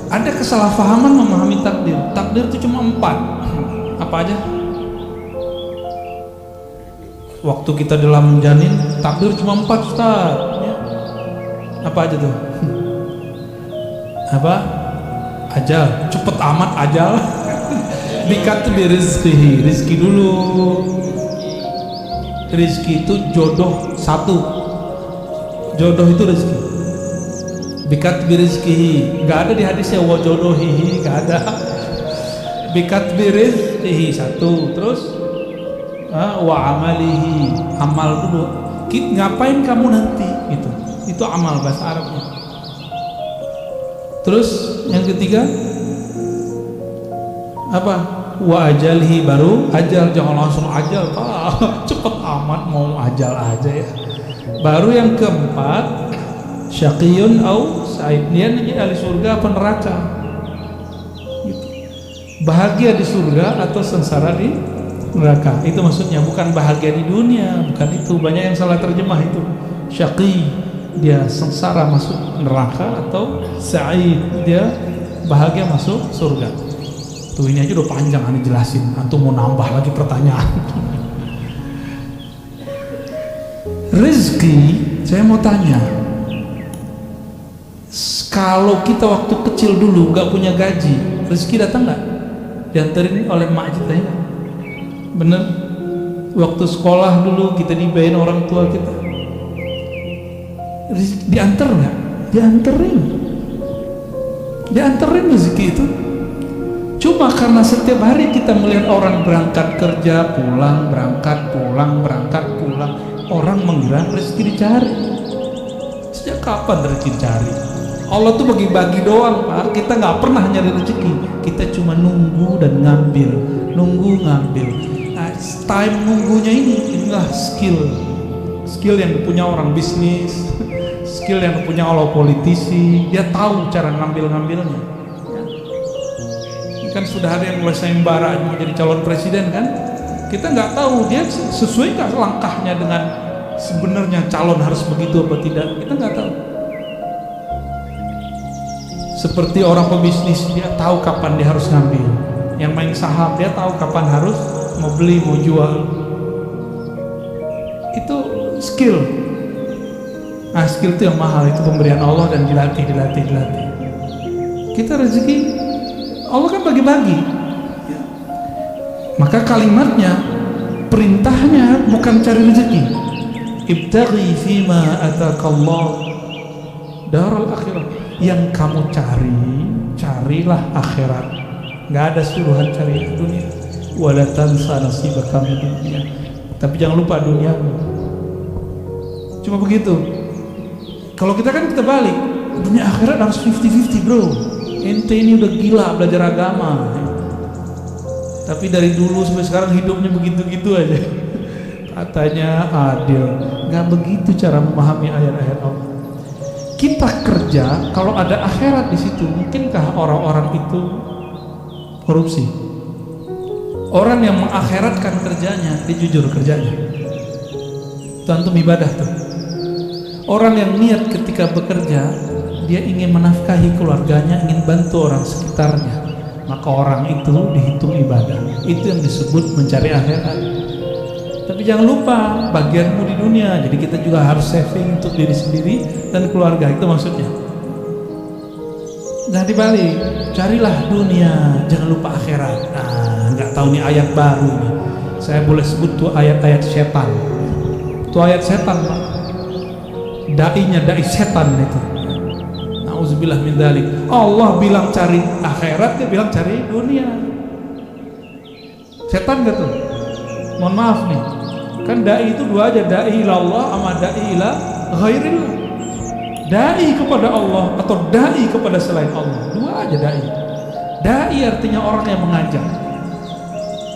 [SPEAKER 1] Ada kesalahpahaman memahami takdir. Takdir itu cuma 4. Apa aja? Waktu kita dalam janin, takdir cuma 4, Ustaz. Ya. Apa aja tuh? Apa? Ajal. Cepet amat ajal. Dikatbi rizkihi. Rizki dulu. Rizki itu jodoh 1. Jodoh itu rizki. Bikatbi rizkihi. Gak ada di hadisnya wa jodohihi, gak ada. Bikatbi rizkihi 1. Terus wa amalihi, amal dulu. Ngapain kamu nanti? Itu amal bahasa Arabnya. Terus yang ketiga apa? Wa ajalhi, baru ajal. Jangan langsung ajal, cepet amat mau ajal aja ya. Baru yang keempat, syaqiyun au sa'id, dia nanti ahli surga apa neraka gitu. Bahagia di surga atau sengsara di neraka, itu maksudnya. Bukan bahagia di dunia, bukan itu. Banyak yang salah terjemah itu. Syaqi, dia sengsara masuk neraka, atau sa'id, dia bahagia masuk surga. Tuh, ini aja udah panjang aneh jelasin. Antum mau nambah lagi pertanyaan. Rezeki, saya mau tanya, kalau kita waktu kecil dulu nggak punya gaji, rezeki datang nggak? Dianterin oleh mak kita ya? Bener? Waktu sekolah dulu kita dibayarin orang tua kita, dianter nggak? Dianterin rezeki itu. Cuma karena setiap hari kita melihat orang berangkat kerja, pulang, berangkat, pulang, berangkat, pulang, orang mengira rezeki dicari. Sejak kapan rezeki dicari? Allah tuh bagi-bagi doang, Pak. Kita nggak pernah nyari rezeki. Kita cuma nunggu dan ngambil, nunggu ngambil. Nah, time nunggunya inilah skill yang dipunya orang bisnis, skill yang dipunya oleh politisi. Dia tahu cara ngambilnya. Kan sudah ada yang mulai sayembara mau jadi calon presiden kan? Kita nggak tahu dia sesuai nggak langkahnya dengan sebenarnya calon harus begitu apa tidak. Kita nggak tahu. Seperti orang pebisnis, dia tahu kapan dia harus ngambil. Yang main saham, dia tahu kapan harus mau beli, mau jual. Itu skill. Nah, skill itu yang mahal, itu pemberian Allah dan dilatih. Kita rezeki Allah kan bagi-bagi. Maka kalimatnya, perintahnya bukan cari rezeki. Ibtaghi fima atakallah darul akhirah. Yang kamu carilah akhirat. Nggak ada suruhan cari dunia. Wala tansa nasibaka min dunya. Tapi jangan lupa duniamu. Cuma begitu. Kalau kita balik, dunia akhirat harus 50-50, bro. Ente ini udah gila belajar agama, tapi dari dulu sampai sekarang hidupnya begitu-gitu aja. Katanya adil. Nggak begitu cara memahami ayat-ayat Allah. Kita kerja, kalau ada akhirat di situ, mungkinkah orang-orang itu korupsi? Orang yang mengakhiratkan kerjanya, dia jujur kerjanya. Tentu ibadah tuh. Orang yang niat ketika bekerja, dia ingin menafkahi keluarganya, ingin bantu orang sekitarnya, maka orang itu dihitung ibadah. Itu yang disebut mencari akhirat. Tapi jangan lupa bagianmu di dunia. Jadi kita juga harus saving untuk diri sendiri dan keluarga. Itu maksudnya. Jangan dibalik, carilah dunia, jangan lupa akhirat. Nah, nggak tahu nih ayat baru nih. Saya boleh sebut tuh ayat-ayat setan. Tuh ayat setan, Pak. Dai setan itu. Nauzubillah min dzalik. Allah bilang cari akhirat, dia bilang cari dunia. Setan gak tuh? Mohon maaf nih. Kan dai itu dua aja, dai ila Allah sama dai ila ghairillah. Dai kepada Allah atau dai kepada selain Allah. Dua aja dai. Dai artinya orang yang mengajak.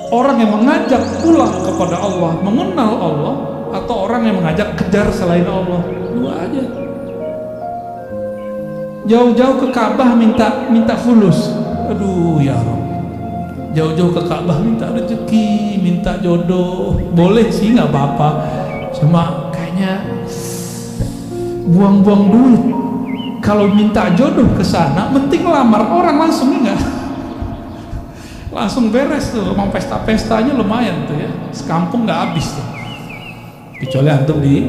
[SPEAKER 1] Orang yang mengajak pulang kepada Allah, mengenal Allah, atau orang yang mengajak kejar selain Allah. Dua aja. Jauh-jauh ke Ka'bah minta fulus. Aduh ya Rabb. Jauh-jauh ke Ka'bah minta rezeki, minta jodoh. Boleh sih, nggak apa-apa. Cuma kayaknya buang-buang duit. kalau minta jodoh ke sana, penting lamar orang langsung, enggak? Langsung beres tuh, mau pesta-pestanya lumayan tuh ya, sekampung nggak habis tuh. Kecuali antum di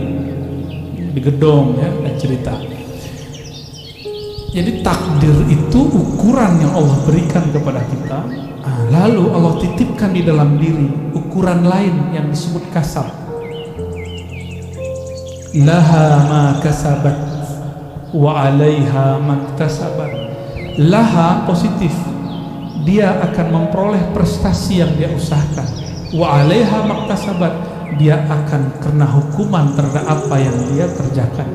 [SPEAKER 1] gedong ya dan cerita. Jadi takdir itu ukuran yang Allah berikan kepada kita. Lalu Allah titipkan di dalam diri ukuran lain yang disebut kasab. Laha ma kasabat wa 'alaiha maktasabat. Laha positif, dia akan memperoleh prestasi yang dia usahakan. Wa 'alaiha maktasabat, dia akan kena hukuman terhadap apa yang dia kerjakan.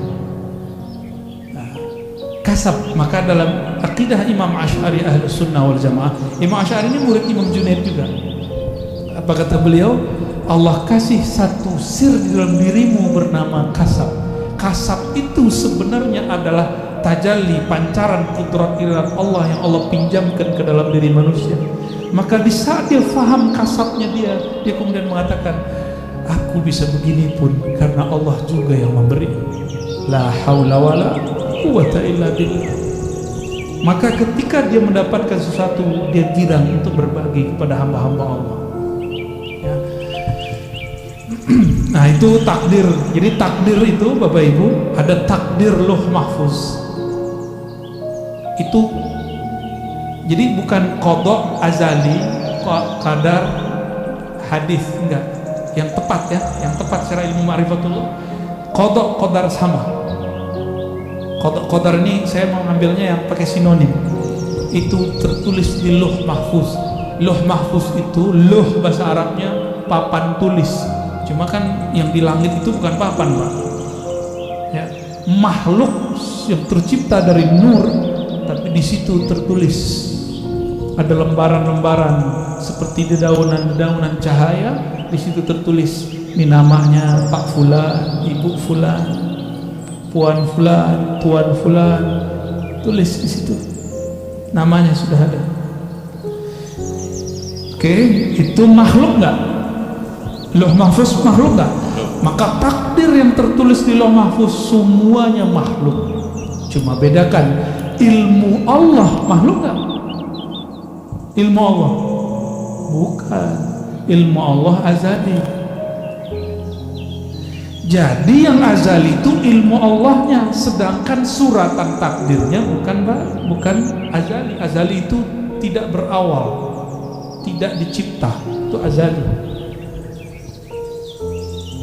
[SPEAKER 1] Kasab. Maka dalam akidah Imam Asy'ari Ahlus Sunnah wal Jamaah, Imam Asy'ari ini murid Imam Junaid juga. Apa kata beliau? Allah kasih satu sir di dalam dirimu bernama kasab. Kasab itu sebenarnya adalah tajalli, pancaran kudrat ilahi Allah yang Allah pinjamkan ke dalam diri manusia. Maka di saat dia faham kasabnya dia kemudian mengatakan, aku bisa begini pun karena Allah juga yang memberi. La haula wala quwwata illa billah. Maka ketika dia mendapatkan sesuatu, dia girang untuk berbagi kepada hamba-hamba Allah ya. Nah itu takdir. Jadi takdir itu Bapak Ibu, ada takdir Lauh Mahfuz. Itu jadi bukan qada azali, qadar hadis, enggak. Yang tepat ya, yang tepat secara ilmu ma'rifatullah. Qadar sama. Qadar ini saya mau ngambilnya yang pakai sinonim. Itu tertulis di Lauh Mahfuz. Lauh Mahfuz itu, lauh bahasa Arabnya papan tulis. Cuma kan yang di langit itu bukan papan, Pak. Ya, makhluk yang tercipta dari nur, tapi di situ tertulis. Ada lembaran-lembaran seperti dedaunan-dedaunan cahaya, di situ tertulis ini namanya Pak Fulan, Ibu Fulan, Puan Fulan, Tuan Fulan, tulis di situ. Namanya sudah ada. Oke, itu makhluk nggak? Lauh Mahfuz makhluk nggak? Maka takdir yang tertulis di Lauh Mahfuz semuanya makhluk. Cuma bedakan ilmu Allah makhluk nggak? Ilmu Allah bukan. Ilmu Allah azali. Jadi yang azali itu ilmu Allahnya, sedangkan suratan takdirnya bukan azali. Azali itu tidak berawal, tidak dicipta, itu azali.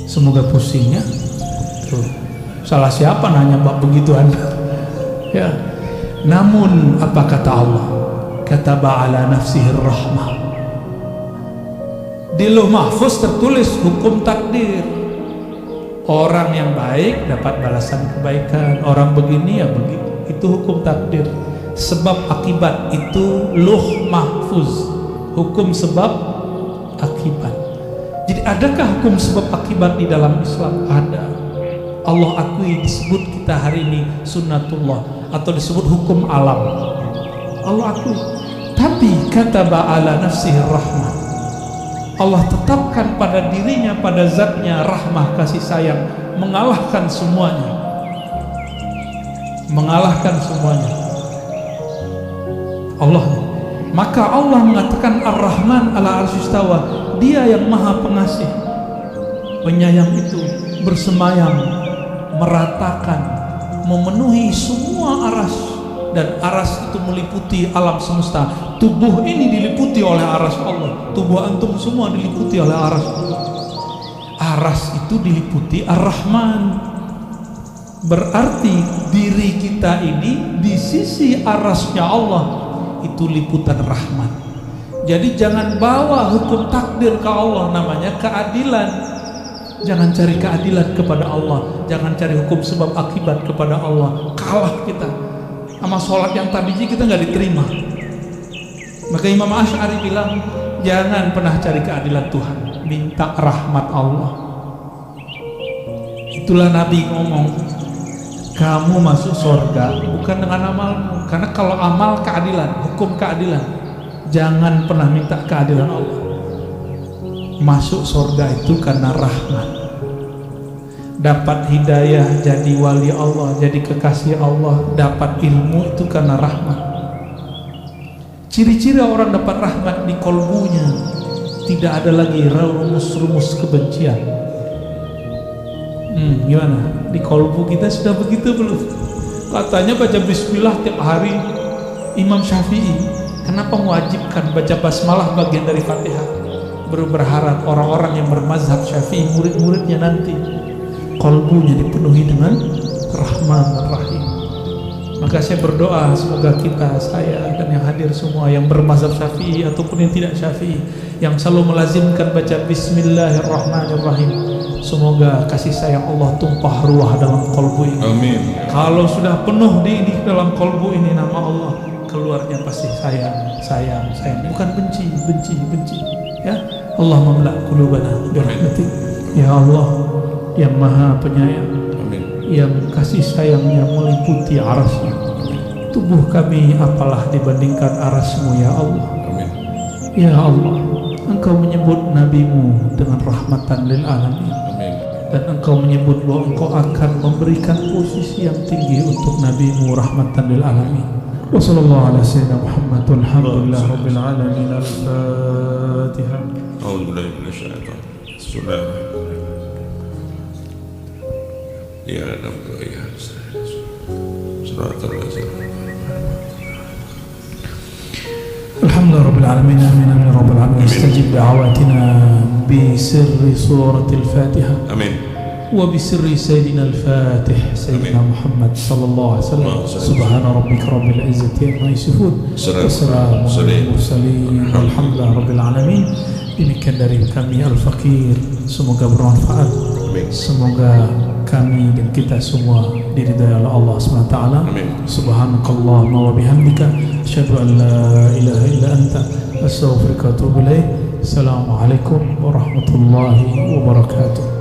[SPEAKER 1] Semoga pusingnya. Tuh, salah siapa nanya bab begituan? Ya. Namun apa kata Allah? Kataba ala nafsihi rahmah. Di Lauh Mahfuz tertulis hukum takdir. Orang yang baik dapat balasan kebaikan, orang begini ya begitu. Itu hukum takdir. Sebab akibat itu Lauh Mahfuz. Hukum sebab akibat. Jadi adakah hukum sebab akibat di dalam Islam? Ada. Allah akui, disebut kita hari ini sunnatullah atau disebut hukum alam. Allah akui. Tapi kataba ala nafsihi rahmah. Allah tetapkan pada dirinya, pada zatnya rahmah, kasih sayang, mengalahkan semuanya. Mengalahkan semuanya. Allah. Maka Allah mengatakan Ar-Rahman ala arsy istawa. Dia yang maha pengasih, penyayang itu bersemayam, meratakan, memenuhi semua aras. Dan aras itu meliputi alam semesta. Tubuh ini diliputi oleh aras Allah. Tubuh antum semua diliputi oleh aras Allah. Aras itu diliputi Ar-Rahman. Berarti diri kita ini di sisi arasnya Allah itu liputan rahmat. Jadi jangan bawa hukum takdir ke Allah, namanya keadilan. Jangan cari keadilan kepada Allah, jangan cari hukum sebab akibat kepada Allah. Kalah kita. Sama sholat yang tabiji kita nggak diterima. Maka Imam Asy'ari bilang, jangan pernah cari keadilan Tuhan, minta rahmat Allah. Itulah Nabi ngomong, kamu masuk surga bukan dengan amalmu. Karena kalau amal keadilan, hukum keadilan, jangan pernah minta keadilan Allah. Masuk surga itu karena rahmat. dapat hidayah, jadi wali Allah, jadi kekasih Allah, dapat ilmu itu karena rahmat. Ciri-ciri orang dapat rahmat di kolbunya, tidak ada lagi rumus-rumus kebencian. Gimana? Di kolbu kita sudah begitu belum? Katanya baca bismillah tiap hari. Imam Syafi'i kenapa mewajibkan baca basmalah bagian dari Fatihah? Berharap orang-orang yang bermazhab Syafi'i, murid-muridnya nanti kolbunya dipenuhi dengan Rahman dan Rahim. Maka saya berdoa semoga kita, saya dan yang hadir semua yang bermazhab Syafi'i ataupun yang tidak Syafi'i, yang selalu melazimkan baca Bismillahirrahmanirrahim, semoga kasih sayang Allah tumpah ruah dalam kolbu ini. Amin. Kalau sudah penuh di dalam kolbu ini nama Allah, keluarnya pasti sayang, sayang, sayang, bukan benci, benci, benci. Ya, Allah memlak qulubana birahmatik. Ya Allah yang Maha Penyayang, amin, yang kasih sayangnya meliputi arasnya. Tubuh kami apalah dibandingkan arasmu ya Allah. Amin. Ya Allah, Engkau menyebut nabimu dengan rahmatan lil alamin. Amin. Dan Engkau menyebut bahwa Engkau akan memberikan posisi yang tinggi untuk nabimu rahmatan lil alamin. Wa sallallahu ala sayyidina Muhammad walhamdulillah rabbil alamin. Al-Fatihah.
[SPEAKER 2] A'udzubillahi minasyaitonir rajim. Bismillahirrahmanirrahim. Ya Rabbi ya Suratul Azim.
[SPEAKER 1] Alhamdulillah rabbil alamin. Amin amin rabbil alamin. Istajib da'awatina bi sirri suratil Fatihah. Amin. Wa bi sirri sayyidina al-Fatih sayyidina Muhammad sallallahu alaihi wasallam. Subhana rabbika rabbil izzati amma yasifun. Wassalamu alal mursalin. Alhamdulillah rabbil alamin. Demikian dari kami Al-Fakir, semoga bermanfaat. Semoga kami dan kita semua diridai oleh Allah SWT. Subhanakallahumma wa bihamdika asyhadu an la ilaha illa anta astaghfiruka wa atubu ilaik. Assalamualaikum warahmatullahi wabarakatuh.